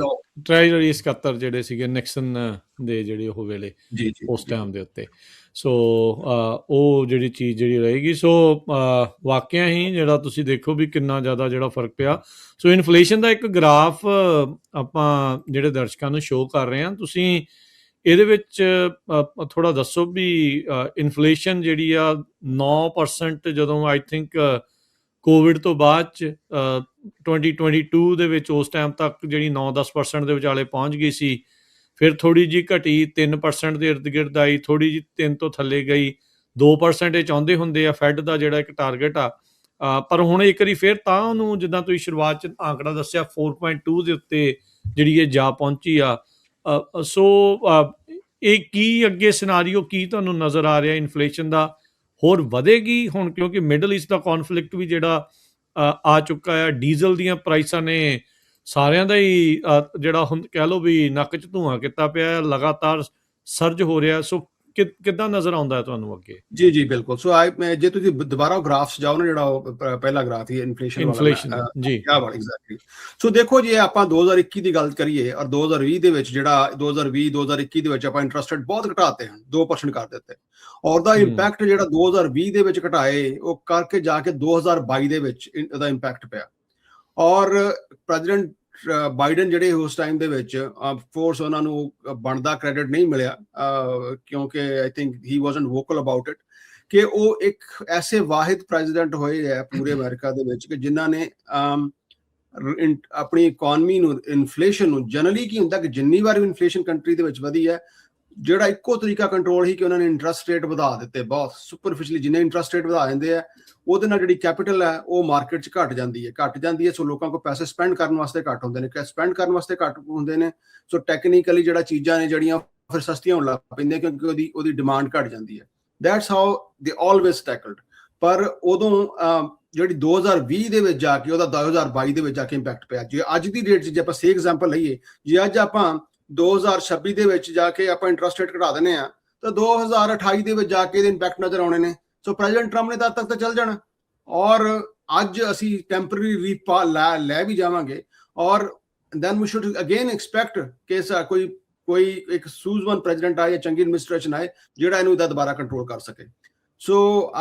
ਟ੍ਰੈਜਰੀ ਸਕੱਤਰ ਜਿਹੜੇ ਸੀਗੇ ਨਿਕਸਨ ਦੇ ਜਿਹੜੇ ਉਹ ਵੇਲੇ ਉਸ ਟਾਈਮ ਦੇ ਉੱਤੇ, ਸੋ ਉਹ ਜਿਹੜੀ ਚੀਜ਼ ਜਿਹੜੀ ਰਹੇਗੀ। ਸੋ ਵਾਕਿਆ ਹੀ ਜਿਹੜਾ ਤੁਸੀਂ ਦੇਖੋ ਵੀ ਕਿੰਨਾ ਜ਼ਿਆਦਾ ਜਿਹੜਾ ਫਰਕ ਪਿਆ। ਸੋ ਇਨਫਲੇਸ਼ਨ ਦਾ ਇੱਕ ਗ੍ਰਾਫ ਆਪਾਂ ਜਿਹੜੇ ਦਰਸ਼ਕਾਂ ਨੂੰ ਸ਼ੋਅ ਕਰ ਰਹੇ ਹਾਂ, ਤੁਸੀਂ ਇਹਦੇ ਵਿੱਚ ਥੋੜਾ ਦੱਸੋ ਵੀ ਇਨਫਲੇਸ਼ਨ ਜਿਹੜੀ ਆ 9% ਜਦੋਂ ਆਈ ਥਿੰਕ ਕੋਵਿਡ ਤੋਂ ਬਾਅਦ ਚ 2022 ਦੇ ਵਿੱਚ ਉਸ ਟਾਈਮ ਤੱਕ ਜਿਹੜੀ 9-10% ਦੇ ਵਿਚਾਲੇ ਪਹੁੰਚ ਗਈ ਸੀ, ਫਿਰ ਥੋੜੀ ਜਿਹੀ ਘਟੀ 3% ਦੇ ਇਰਦ ਗਿਰਦ ਆਈ, ਥੋੜੀ ਜਿਹੀ 3 ਤੋਂ ਥੱਲੇ ਗਈ, 2% ਇਹ ਚਾਹੁੰਦੇ ਹੁੰਦੇ ਆ ਫੈਡ ਦਾ ਜਿਹੜਾ ਇੱਕ ਟਾਰਗੇਟ ਆ, ਪਰ ਹੁਣ ਇੱਕ ਵਾਰੀ ਫਿਰ ਤਾਂ ਉਹਨੂੰ ਜਿੱਦਾਂ ਤੁਸੀਂ ਸ਼ੁਰੂਆਤ ਚ ਆંકੜਾ ਦੱਸਿਆ 4.2 ਦੇ ਉੱਤੇ ਜਿਹੜੀ ਇਹ ਜਾ ਪਹੁੰਚੀ ਆ। ਸੋ ਇਹ ਕੀ ਅੱਗੇ ਸਿਨਾਰੀਓ ਕੀ ਤੁਹਾਨੂੰ ਨਜ਼ਰ ਆ ਰਿਹਾ ਇਨਫਲੇਸ਼ਨ ਦਾ? ਹੋਰ ਵਧੇਗੀ ਹੁਣ, ਕਿਉਂਕਿ ਮਿਡਲ ਈਸਟ ਦਾ ਕੌਨਫਲਿਕਟ ਵੀ ਜਿਹੜਾ ਆ ਚੁੱਕਾ ਆ, ਡੀਜ਼ਲ ਦੀਆਂ ਪ੍ਰਾਈਸਾਂ ਨੇ ਸਾਰਿਆਂ ਦਾ ਹੀ ਜਿਹੜਾ ਹੁਣ ਕਹਿ ਲਓ ਵੀ ਨੱਕ 'ਚ ਧੂੰਆਂ ਕੀਤਾ ਪਿਆ, ਲਗਾਤਾਰ ਸਰਜ ਹੋ ਰਿਹਾ। ਸੋ ਕਿੱਦਾਂ ਨਜ਼ਰ ਆਉਂਦਾ ਹੈ ਤੁਹਾਨੂੰ ਅੱਗੇ? ਜੀ ਜੀ ਬਿਲਕੁਲ। ਸੋ ਜੇ ਤੁਸੀਂ ਦੁਬਾਰਾ ਗ੍ਰਾਫਸ ਜਾਓ ਨਾ, ਜਿਹੜਾ ਉਹ ਪਹਿਲਾ ਗ੍ਰਾਫ ਹੀ ਇਨਫਲੇਸ਼ਨ ਵਾਲਾ, ਜੀ ਕਿਆ ਵਾਲਾ ਐਗਜ਼ੈਕਟਲੀ। ਸੋ ਦੇਖੋ, ਜੇ ਆਪਾਂ 2021 ਦੀ ਗੱਲ ਕਰੀਏ ਔਰ 2020 ਦੇ ਵਿੱਚ ਜਿਹੜਾ 2020 2021 ਦੇ ਵਿੱਚ ਆਪਾਂ ਇੰਟਰਸਟ ਰੇਟ ਬਹੁਤ ਘਟਾਤੇ ਹਨ, 2% ਕਰ ਦਿੱਤੇ, ਔਰ ਦਾ ਇੰਪੈਕਟ ਜਿਹੜਾ 2020 ਦੇ ਵਿੱਚ ਘਟਾਏ ਉਹ ਕਰਕੇ ਜਾ ਕੇ 2022 ਦੇ ਵਿੱਚ ਇਹਦਾ ਇੰਪੈਕਟ ਪਿਆ। ਔਰ ਪ੍ਰੈਜ਼ੀਡੈਂਟ ਬਾਈਡਨ ਜਿਹੜੇ ਉਸ ਟਾਈਮ ਦੇ ਵਿੱਚ ਫੋਰਸ ਉਹਨਾਂ ਨੂੰ ਬਣਦਾ ਕ੍ਰੈਡਿਟ ਨਹੀਂ ਮਿਲਿਆ, ਕਿਉਂਕਿ I think he wasn't vocal about it, ਕਿ ਉਹ ਇੱਕ ਐਸੇ ਵਾਹਿਦ ਪ੍ਰੈਜ਼ੀਡੈਂਟ ਹੋਏ ਹੈ ਪੂਰੇ ਅਮਰੀਕਾ ਦੇ ਵਿੱਚ ਕਿ ਜਿਨ੍ਹਾਂ ਨੇ ਆਪਣੀ ਇਕਨੋਮੀ ਨੂੰ, ਇਨਫਲੇਸ਼ਨ ਨੂੰ, ਜਨਰਲੀ ਕੀ ਹੁੰਦਾ ਕਿ ਜਿੰਨੀ ਵਾਰ ਇਨਫਲੇਸ਼ਨ ਕੰਟਰੀ ਦੇ ਵਿੱਚ ਵਧੀ ਹੈ, ਜਿਹੜਾ ਇੱਕੋ ਤਰੀਕਾ ਕੰਟਰੋਲ ਹੀ ਕਿ ਉਹਨਾਂ ਨੇ ਇੰਟਰਸਟ ਰੇਟ ਵਧਾ ਦਿੱਤੇ ਬਹੁਤ ਸੁਪਰਫਿਸ਼ਲੀ। ਜਿੰਨੇ ਇੰਟਰਸਟ ਰੇਟ ਵਧਾ ਦਿੰਦੇ ਆ ਉਹਦੇ ਨਾਲ ਜਿਹੜੀ ਕੈਪੀਟਲ ਹੈ ਉਹ ਮਾਰਕੀਟ 'ਚ ਘਟ ਜਾਂਦੀ ਹੈ। ਸੋ ਲੋਕਾਂ ਕੋਲ ਪੈਸੇ ਸਪੈਂਡ ਕਰਨ ਵਾਸਤੇ ਘੱਟ ਹੁੰਦੇ ਨੇ, ਸੋ ਟੈਕਨੀਕਲੀ ਜਿਹੜਾ ਚੀਜ਼ਾਂ ਨੇ ਜਿਹੜੀਆਂ ਫਿਰ ਸਸਤੀਆਂ ਹੋਣ ਲੱਗ ਪੈਂਦੀਆਂ, ਕਿਉਂਕਿ ਉਹਦੀ ਡਿਮਾਂਡ ਘਟ ਜਾਂਦੀ ਹੈ। That's how they always tackled. ਪਰ ਉਦੋਂ ਜਿਹੜੀ 2020 ਦੇ ਵਿੱਚ ਜਾ ਕੇ ਉਹਦਾ 2022 ਦੇ ਵਿੱਚ ਜਾ ਕੇ ਇੰਪੈਕਟ ਪਿਆ। ਜੇ ਅੱਜ ਦੀ ਡੇਟ 'ਚ ਜੇ ਆਪਾਂ ਸੇ ਐਗਜ਼ਾਮਪਲ ਲਈਏ, ਜੇ ਅੱਜ ਆਪਾਂ 2026 ਦੇ ਵਿੱਚ ਜਾ ਕੇ ਆਪਾਂ ਇੰਟਰਸਟ ਰੇਟ ਘਟਾ ਦਿੰਦੇ ਆ ਤਾਂ 2028 ਦੇ ਵਿੱਚ ਜਾ ਕੇ ਇਹਦੇ ਇੰਪੈਕਟ ਨਜ਼ਰ ਆਉਣੇ ਨੇ। ਸੋ ਪ੍ਰੈਜ਼ੀਡੈਂਟ ਟਰੰਪ ਨੇ ਤਦ ਤੱਕ ਤਾਂ ਚੱਲ ਜਾਣਾ, ਔਰ ਅੱਜ ਅਸੀਂ ਟੈਂਪਰੇਰੀ ਰੀਪਾ ਲੈ ਵੀ ਜਾਵਾਂਗੇ, ਔਰ then we should again expect ਕਿ ਕੋਈ ਇੱਕ ਸੂਝਵਾਨ ਪ੍ਰੈਜ਼ੀਡੈਂਟ ਆਏ ਜਾਂ ਚੰਗੀ ਐਡਮਿਨਿਸਟ੍ਰੇਸ਼ਨ ਆਏ ਜਿਹੜਾ ਇਹਨੂੰ ਦੁਬਾਰਾ ਕੰਟਰੋਲ ਕਰ ਸਕੇ। ਸੋ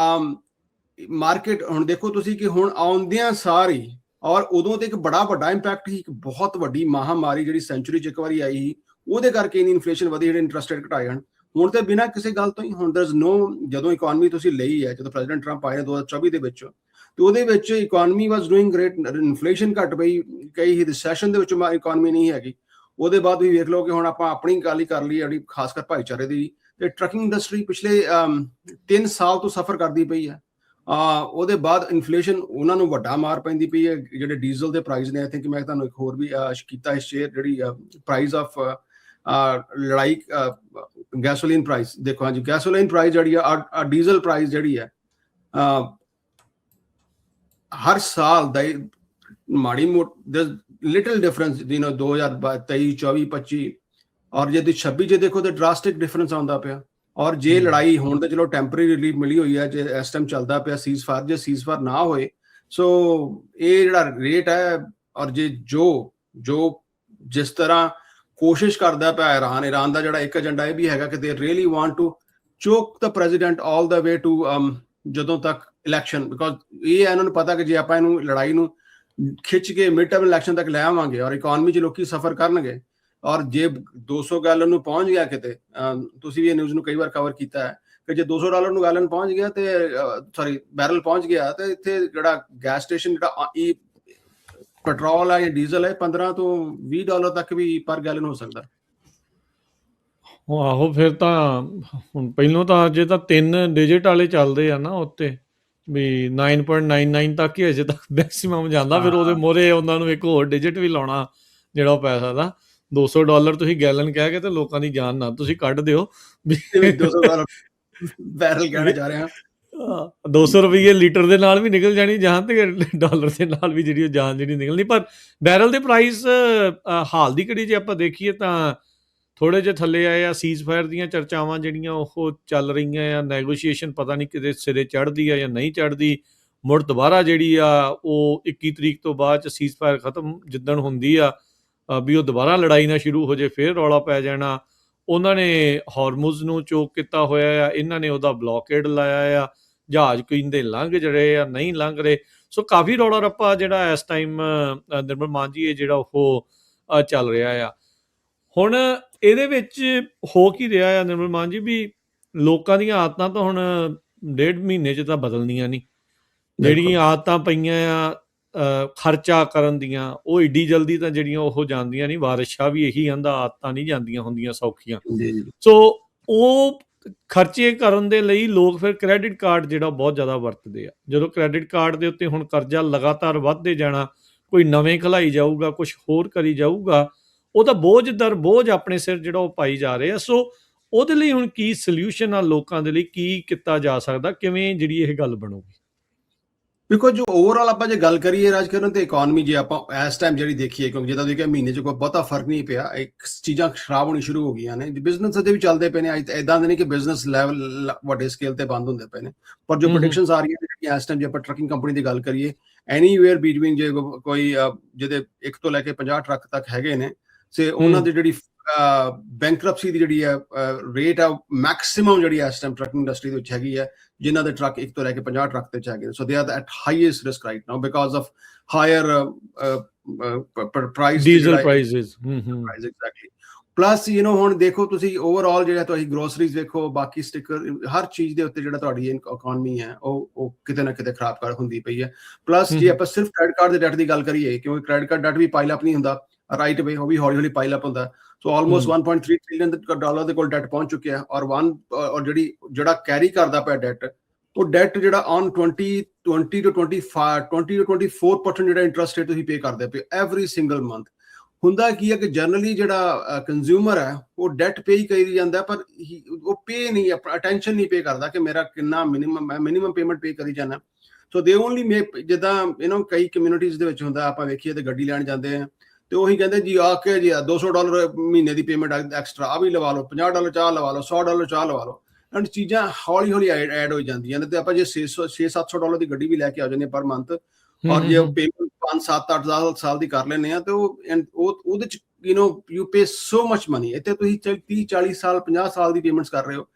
ਮਾਰਕੀਟ ਹੁਣ ਦੇਖੋ ਤੁਸੀਂ ਕਿ ਹੁਣ ਆਉਂਦਿਆਂ ਸਾਰੀ, ਔਰ ਉਦੋਂ ਤੇ ਇੱਕ ਬੜਾ ਵੱਡਾ ਇੰਪੈਕਟ ਸੀ, ਇੱਕ ਬਹੁਤ ਵੱਡੀ ਮਹਾਮਾਰੀ ਜਿਹੜੀ ਸੈਂਚੁਰੀ 'ਚ ਇੱਕ ਵਾਰੀ ਆਈ ਸੀ, ਉਹਦੇ ਕਰਕੇ ਇਨੀ ਇਨਫਲੇਸ਼ਨ ਵਧੀ, ਜਿਹੜੇ ਇੰਟਰਸਟ ਰੇਟ ਘਟਾਏ ਹਨ। ਹੁਣ ਤੇ ਬਿਨਾਂ ਕਿਸੇ ਗੱਲ ਤੋਂ ਹੀ, ਹੁਣ ਦੇयर इज नो, ਜਦੋਂ ਇਕਨੋਮੀ ਤੁਸੀਂ ਲਈ ਹੈ, ਜਦੋਂ ਪ੍ਰੈਜ਼ੀਡੈਂਟ ਟਰੰਪ ਆਏ 2024 ਦੇ ਵਿੱਚ, ਤੇ ਉਹਦੇ ਵਿੱਚ economy was doing great, inflation ਘਟ ਪਈ, ਕਈ ਰਿਸੈਸ਼ਨ ਦੇ ਵਿੱਚ ਇਕਨੋਮੀ ਨਹੀਂ ਹੈਗੀ। ਉਹਦੇ ਬਾਅਦ ਵੀ ਵੇਖ ਲਓ ਕਿ ਹੁਣ ਆਪਾਂ ਆਪਣੀ ਗੱਲ ਹੀ ਕਰ ਲਈ, ਜਿਹੜੀ ਖਾਸ ਕਰ ਭਾਈਚਾਰੇ ਦੀ, ਤੇ ਟਰੱਕਿੰਗ ਇੰਡਸਟਰੀ ਪਿਛਲੇ 3 ਸਾਲ ਤੋਂ ਸਫਰ ਕਰਦੀ ਪਈ ਹੈ। ਉਹਦੇ ਬਾਅਦ ਇਨਫਲੇਸ਼ਨ ਉਹਨਾਂ ਨੂੰ ਵੱਡਾ ਮਾਰ ਪੈਂਦੀ ਪਈ ਹੈ। ਜਿਹੜੇ ਡੀਜ਼ਲ ਦੇ ਪ੍ਰਾਈਸ ਨੇ, ਆਈ ਥਿੰਕ ਮੈਂ ਤੁਹਾਨੂੰ ਇੱਕ ਹੋਰ ਵੀ ਕੀਤਾ ਇਸ ਸ਼ੇਅਰ, ਜਿਹੜੀ ਪ੍ਰਾਈਸ ਆਫ ਲੜਾਈ ਗੈਸੋਲੀਨ ਪ੍ਰਾਈਸ ਦੇਖੋ, ਹਾਂਜੀ ਗੈਸੋਲੀਨ ਪ੍ਰਾਈਸ ਜਿਹੜੀ ਆ, ਡੀਜ਼ਲ ਪ੍ਰਾਈਸ ਜਿਹੜੀ ਹੈ ਹਰ ਸਾਲ ਦਾ ਮਾੜੀ ਮੋਟੀ ਲਿਟਲ ਡਿਫਰੈਂਸ, 2023 24 25, ਔਰ ਜੇ 26 ਜੇ ਦੇਖੋ ਤਾਂ ਡਰਾਸਟਿਕ ਡਿਫਰੈਂਸ ਆਉਂਦਾ ਪਿਆ। ਔਰ ਜੇ ਲੜਾਈ ਹੁਣ ਤਾਂ ਚਲੋ ਟੈਂਪਰੇਰੀ ਰਿਲੀਫ ਮਿਲੀ ਹੋਈ ਹੈ, ਜੇ ਇਸ ਟਾਈਮ ਚੱਲਦਾ ਪਿਆ ਸੀਜ਼ਫਾਇਰ, ਜੇ ਸੀਜ਼ਫਾਇਰ ਨਾ ਹੋਏ, ਸੋ ਇਹ ਜਿਹੜਾ ਰੇਟ ਹੈ, ਔਰ ਜੇ ਜੋ ਜਿਸ ਤਰ੍ਹਾਂ ਕੋਸ਼ਿਸ਼ ਕਰਦਾ ਪਿਆ ਇਰਾਨ ਦਾ ਜਿਹੜਾ ਇੱਕ ਏਜੰਡਾ ਇਹ ਵੀ ਹੈਗਾ ਕਿ they really want to choke the president all the way to ਜਦੋਂ ਤੱਕ ਇਲੈਕਸ਼ਨ, ਬਿਕੋਜ਼ ਇਹ ਇਹਨਾਂ ਨੂੰ ਪਤਾ ਕਿ ਜੇ ਆਪਾਂ ਇਹਨੂੰ ਲੜਾਈ ਨੂੰ ਖਿੱਚ ਕੇ ਮਿਡ ਟਰਮ ਇਲੈਕਸ਼ਨ ਤੱਕ ਲੈ ਆਵਾਂਗੇ ਔਰ ਇਕਨੋਮੀ 'ਚ ਲੋਕੀ ਸਫਰ ਕਰਨਗੇ, ਔਰ ਜੇ $200 ਨੂੰ ਪਹੁੰਚ ਗਿਆ ਕਿਤੇ, ਤੁਸੀਂ ਵੀ ਇਹ ਨਿਊਜ਼ ਨੂੰ ਕਈ ਵਾਰ ਕਵਰ ਕੀਤਾ ਹੈ ਕਿ ਜੇ $200 ਨੂੰ ਗੈਲਨ ਪਹੁੰਚ ਗਿਆ ਤੇ ਬੈਰਲ ਪਹੁੰਚ ਗਿਆ, ਤੇ ਇੱਥੇ ਜਿਹੜਾ ਗੈਸ ਸਟੇਸ਼ਨ ਜਿਹੜਾ ਪੈਟਰੋਲ ਹੈ ਜਾਂ ਡੀਜ਼ਲ ਹੈ, $15 ਤੋਂ $20 ਤੱਕ ਵੀ ਪਰ ਗੈਲਨ ਹੋ ਸਕਦਾ। ਆਹੋ, ਫਿਰ ਤਾਂ ਹੁਣ ਪਹਿਲੋਂ ਤਾਂ ਅਜੇ ਤਾਂ 3 ਡਿਜਿਟ ਵਾਲੇ ਚੱਲਦੇ ਆ ਨਾ ਉੱਤੇ, ਵੀ 9.99 ਤੱਕ ਹੀ ਅਜੇ ਤੱਕ ਮੈਕਸਿਮਮ ਜਾਂਦਾ, ਫਿਰ ਉਹਦੇ ਮੋਰੇ ਉਹਨਾਂ ਨੂੰ ਇੱਕ ਹੋਰ ਡਿਜਿਟ ਵੀ ਲਾਉਣਾ ਜਿਹੜਾ ਉਹ ਪੈਸਾ ਦਾ। $200 ਤੁਸੀਂ ਗੈਲਨ ਕਹਿ ਕੇ ਤੇ ਲੋਕਾਂ ਦੀ ਜਾਨ ਨਾ ਤੁਸੀਂ ਕੱਢ ਦਿਓ। $200 ਬੈਰਲ ਕਹਿਣਾ ਜਾ ਰਿਹਾ, 200 ਰੁਪਏ ਲੀਟਰ ਦੇ ਨਾਲ ਵੀ ਨਿਕਲ ਜਾਣੀ ਜਾਨ, ਤੇ ਡਾਲਰ ਦੇ ਨਾਲ ਵੀ ਜਿਹੜੀ ਉਹ ਜਾਨ ਜਿਹੜੀ ਨਿਕਲਣੀ। ਪਰ ਬੈਰਲ ਦੇ ਪ੍ਰਾਈਸ ਹਾਲ ਦੀ ਘੜੀ ਜੇ ਆਪਾਂ ਦੇਖੀਏ ਤਾਂ ਥੋੜੇ ਜਿਹੇ ਥੱਲੇ ਆਏ ਆ। ਸੀਜ਼ਫਾਇਰ ਦੀਆਂ ਚਰਚਾਵਾਂ ਜਿਹੜੀਆਂ ਉਹ ਚੱਲ ਰਹੀਆਂ ਆ, ਨੈਗੋਸ਼ੀਏਸ਼ਨ ਪਤਾ ਨਹੀਂ ਕਿਤੇ ਸਿਰੇ ਚੜ੍ਹਦੀ ਆ ਜਾਂ ਨਹੀਂ ਚੜ੍ਹਦੀ। ਮੁੜ ਦੁਬਾਰਾ ਜਿਹੜੀ ਆ ਉਹ 21 ਤਰੀਕ ਤੋਂ ਬਾਅਦ 'ਚ ਸੀਜ਼ਫਾਇਰ ਖਤਮ ਜਿੱਦਣ ਹੁੰਦੀ ਆ ਵੀ ਉਹ ਦੁਬਾਰਾ ਲੜਾਈ ਨਾ ਸ਼ੁਰੂ ਹੋ ਜੇ, ਫਿਰ ਰੌਲਾ ਪੈ ਜਾਣਾ। ਉਹਨਾਂ ਨੇ ਹਾਰਮੁਜ਼ ਨੂੰ ਚੋਕ ਕੀਤਾ ਹੋਇਆ ਆ, ਇਹਨਾਂ ਨੇ ਉਹਦਾ ਬਲੌਕੇਡ ਲਾਇਆ ਆ, ਜਹਾਜ਼ ਕਹਿੰਦੇ ਲੰਘ ਰਹੇ ਆ, ਨਹੀਂ ਲੰਘ ਰਹੇ। ਸੋ ਕਾਫੀ ਰੌਲਾ ਰੱਪਾ ਜਿਹੜਾ ਇਸ ਟਾਈਮ ਨਿਰਮਲ ਮਾਨ ਜੀ ਇਹ ਜਿਹੜਾ ਉਹ ਚੱਲ ਰਿਹਾ ਆ। ਹੁਣ ਇਹਦੇ ਵਿੱਚ ਹੋ ਕੀ ਰਿਹਾ ਆ ਨਿਰਮਲ ਮਾਨ ਜੀ, ਵੀ ਲੋਕਾਂ ਦੀਆਂ ਆਦਤਾਂ ਤਾਂ ਹੁਣ 1.5 ਮਹੀਨੇ 'ਚ ਤਾਂ ਬਦਲਣੀਆਂ ਨਹੀਂ। ਜਿਹੜੀਆਂ ਆਦਤਾਂ ਪਈਆਂ ਆ ਖਰਚਾ ਕਰਨ ਦੀਆਂ, ਉਹ ਏਡੀ ਜਲਦੀ ਤਾਂ ਜਿਹੜੀਆਂ ਉਹ ਜਾਂਦੀਆਂ ਨਹੀਂ। ਵਾਰਿਸ ਸ਼ਾਹ ਵੀ ਇਹੀ ਕਹਿੰਦਾ, ਆਦਤਾਂ ਨਹੀਂ ਜਾਂਦੀਆਂ ਹੁੰਦੀਆਂ ਸੌਖੀਆਂ। ਸੋ ਉਹ ਖਰਚੇ ਕਰਨ ਦੇ ਲਈ ਲੋਕ ਫਿਰ ਕ੍ਰੈਡਿਟ ਕਾਰਡ ਜਿਹੜਾ ਬਹੁਤ ਜ਼ਿਆਦਾ ਵਰਤਦੇ ਆ। ਜਦੋਂ ਕ੍ਰੈਡਿਟ ਕਾਰਡ ਦੇ ਉੱਤੇ ਹੁਣ ਕਰਜ਼ਾ ਲਗਾਤਾਰ ਵੱਧਦੇ ਜਾਣਾ, ਕੋਈ ਨਵੇਂ ਖਲਾਈ ਜਾਊਗਾ, ਕੁਛ ਹੋਰ ਕਰੀ ਜਾਊਗਾ, ਉਹ ਤਾਂ ਬੋਝ ਦਰ ਬੋਝ ਆਪਣੇ ਸਿਰ ਜਿਹੜਾ ਉਹ ਪਾਈ ਜਾ ਰਹੇ ਆ। ਸੋ ਉਹਦੇ ਲਈ ਹੁਣ ਕੀ ਸੋਲੂਸ਼ਨ ਆ ਲੋਕਾਂ ਦੇ ਲਈ, ਕੀ ਕੀਤਾ ਜਾ ਸਕਦਾ, ਕਿਵੇਂ ਜਿਹੜੀ ਇਹ ਗੱਲ ਬਣੂਗੀ? ਦੇਖੋ ਜੋ ਓਵਰਆਲ ਆਪਾਂ ਜੇ ਗੱਲ ਕਰੀਏ ਰਾਜਕਰਨ ਤੇ ਇਕਨੋਮੀ, ਜੇ ਆਪਾਂ ਇਸ ਟਾਈਮ ਜਿਹੜੀ ਦੇਖੀਏ, ਕਿਉਂਕਿ ਜਿੱਦਾਂ ਤੁਸੀਂ ਕਿਹਾ ਮਹੀਨੇ 'ਚ ਕੋਈ ਬਹੁਤਾ ਫਰਕ ਨਹੀਂ ਪਿਆ, ਇੱਕ ਚੀਜ਼ਾਂ ਖਰਾਬ ਹੋਣੀ ਸ਼ੁਰੂ ਹੋ ਗਈਆਂ ਨੇ, ਬਿਜ਼ਨਸ ਅਜੇ ਵੀ ਚੱਲਦੇ ਪਏ ਨੇ, ਇਦਾਂ ਦੇ ਨਹੀਂ ਕਿ ਬਿਜ਼ਨਸ ਲੈਵਲ ਵੱਡੇ ਸਕੇਲ ਤੇ ਬੰਦ ਹੁੰਦੇ ਪਏ ਨੇ, ਪਰ ਜੋ ਪ੍ਰੈਡਿਕਸ਼ਨਸ ਆ ਰਹੀਆਂ ਨੇ ਜਿਹੜੀਆਂ ਇਸ ਟਾਈਮ, ਜੇ ਆਪਾਂ ਟਰੱਕਿੰਗ ਕੰਪਨੀ ਦੀ ਗੱਲ ਕਰੀਏ, ਐਨੀਵੇਅਰ ਬਿਟਵੀਨ ਜੇ ਕੋਈ ਜਿਹਦੇ 1 ਤੋਂ ਲੈ ਕੇ 50 ਟਰੱਕ ਤੱਕ ਹੈਗੇ ਨੇ, ਸੇ ਉਹਨਾਂ ਦੀ ਜਿਹੜੀ ਬੈਂਕਰਪਸੀ ਦੀ ਜਿਹੜੀ ਹੈ ਰੇਟ ਆ, ਮੈਕਸਿਮਮ ਜਿਹੜੀ ਇਸ ਟਾਈਮ ਟਰੱਕਿੰਗ ਇੰਡਸਟਰੀ ਦੇ ਵਿੱਚ ਹੈਗੀ ਹੈ, ਜਿਨ੍ਹਾਂ ਦੇ ਟਰੱਕ 1 ਤੋਂ ਲੈ ਕੇ 50 ਟਰੱਕ ਤੇ ਹੈਗੇ ਨੇ। So they are at highest risk right now because of higher price, diesel prices. Exactly. Plus ਹੁਣ ਦੇਖੋ ਤੁਸੀਂ ਓਵਰਆਲ ਜਿਹੜਾ ਤੁਸੀਂ ਗਰੋਸਰੀਜ਼ ਵੇਖੋ, ਬਾਕੀ ਸਟਿੱਕਰ, ਹਰ ਚੀਜ਼ ਦੇ ਉੱਤੇ ਜਿਹੜਾ ਤੁਹਾਡੀ ਇਕਨੋਮੀ ਹੈ ਉਹ ਕਿਤੇ ਨਾ ਕਿਤੇ ਖਰਾਬ ਕਰ ਹੁੰਦੀ ਪਈ ਹੈ। ਪਲੱਸ ਜੇ ਆਪਾਂ ਸਿਰਫ ਕ੍ਰੈਡਿਟ ਕਾਰਡ ਦੇ ਡੈਟ ਦੀ ਗੱਲ ਕਰੀਏ, ਕਿਉਂਕਿ ਕ੍ਰੈਡਿਟ ਕਾਰਡ ਡੈਟ ਵੀ ਪਾਈਲ ਅਪ ਨਹੀਂ ਹੁੰਦਾ ਰਾਈਟ ਵੇ, ਉਹ ਵੀ ਹੌਲੀ ਹੌਲੀ ਪਾਈਲ ਅਪ ਹੁੰਦਾ। ਸੋ ਆਲਮੋਸਟ 1.3 ਟ੍ਰਿਲੀਅਨ ਡਾਲਰ ਦੇ ਕੋਲ ਡੈਟ ਪਹੁੰਚ ਚੁੱਕਿਆ ਹੈ, ਔਰ ਜਿਹੜਾ ਕੈਰੀ ਕਰਦਾ ਪਿਆ ਡੈਟ, ਉਹ ਡੈਟ ਜਿਹੜਾ ਔਨ 20 to 24% ਜਿਹੜਾ ਇੰਟਰਸਟ ਰੇਟ ਤੁਸੀਂ ਪੇ ਕਰਦੇ ਪਏ ਐਵਰੀ ਸਿੰਗਲ ਮੰਥ। ਹੁੰਦਾ ਕੀ ਹੈ ਕਿ ਜਨਰਲੀ ਜਿਹੜਾ ਕੰਜ਼ਿਊਮਰ ਹੈ ਉਹ ਡੈਟ ਪੇ ਹੀ ਕਰੀ ਜਾਂਦਾ, ਪਰ ਉਹ ਪੇ ਨਹੀਂ, ਆਪਣਾ ਅਟੈਂਸ਼ਨ ਨਹੀਂ ਪੇ ਕਰਦਾ ਕਿ ਮੇਰਾ ਕਿੰਨਾ ਮਿਨੀਮਮ ਪੇਮੈਂਟ ਪੇ ਕਰੀ ਜਾਣਾ। ਸੋ ਦੇ ਓਨਲੀ ਮੇਕ, ਜਿੱਦਾਂ ਕਈ ਕਮਿਊਨਿਟੀਜ਼ ਦੇ ਵਿੱਚ ਹੁੰਦਾ, ਆਪਾਂ ਵੇਖੀਏ ਤੇ ਗੱਡੀ ਲੈਣ ਜਾਂਦੇ ਆ ਤੇ ਉਹੀ ਕਹਿੰਦੇ ਜੀ ਆ ਕੇ ਜੀ $200 ਮਹੀਨੇ ਦੀ ਪੇਮੈਂਟ ਐਕਸਟਰਾ ਆ ਵੀ ਲਵਾ ਲਓ, $50 ਚਾਹ ਲਵਾ ਲਓ, $100 ਚਾਹ ਲਵਾ ਲਓ, ਐਂਡ ਚੀਜ਼ਾਂ ਹੌਲੀ ਹੌਲੀ ਐਡ ਹੋ ਜਾਂਦੀਆਂ ਨੇ। ਤੇ ਆਪਾਂ ਜੇ $600-700 ਦੀ ਗੱਡੀ ਵੀ ਲੈ ਕੇ ਆ ਜਾਂਦੇ ਪਰ ਮੰਥ, ਔਰ ਜੇ ਪੇਮੈਂਟ 5-7-8 ਸਾਲ ਦੀ ਕਰ ਲੈਂਦੇ ਆ ਤੇ ਉਹਦੇ ਚ you pay so much money. ਇੱਥੇ ਤੁਸੀਂ 30-40 ਸਾਲ 50 ਸਾਲ ਦੀ ਪੇਮੈਂਟਸ ਕਰ ਰਹੇ ਹੋ,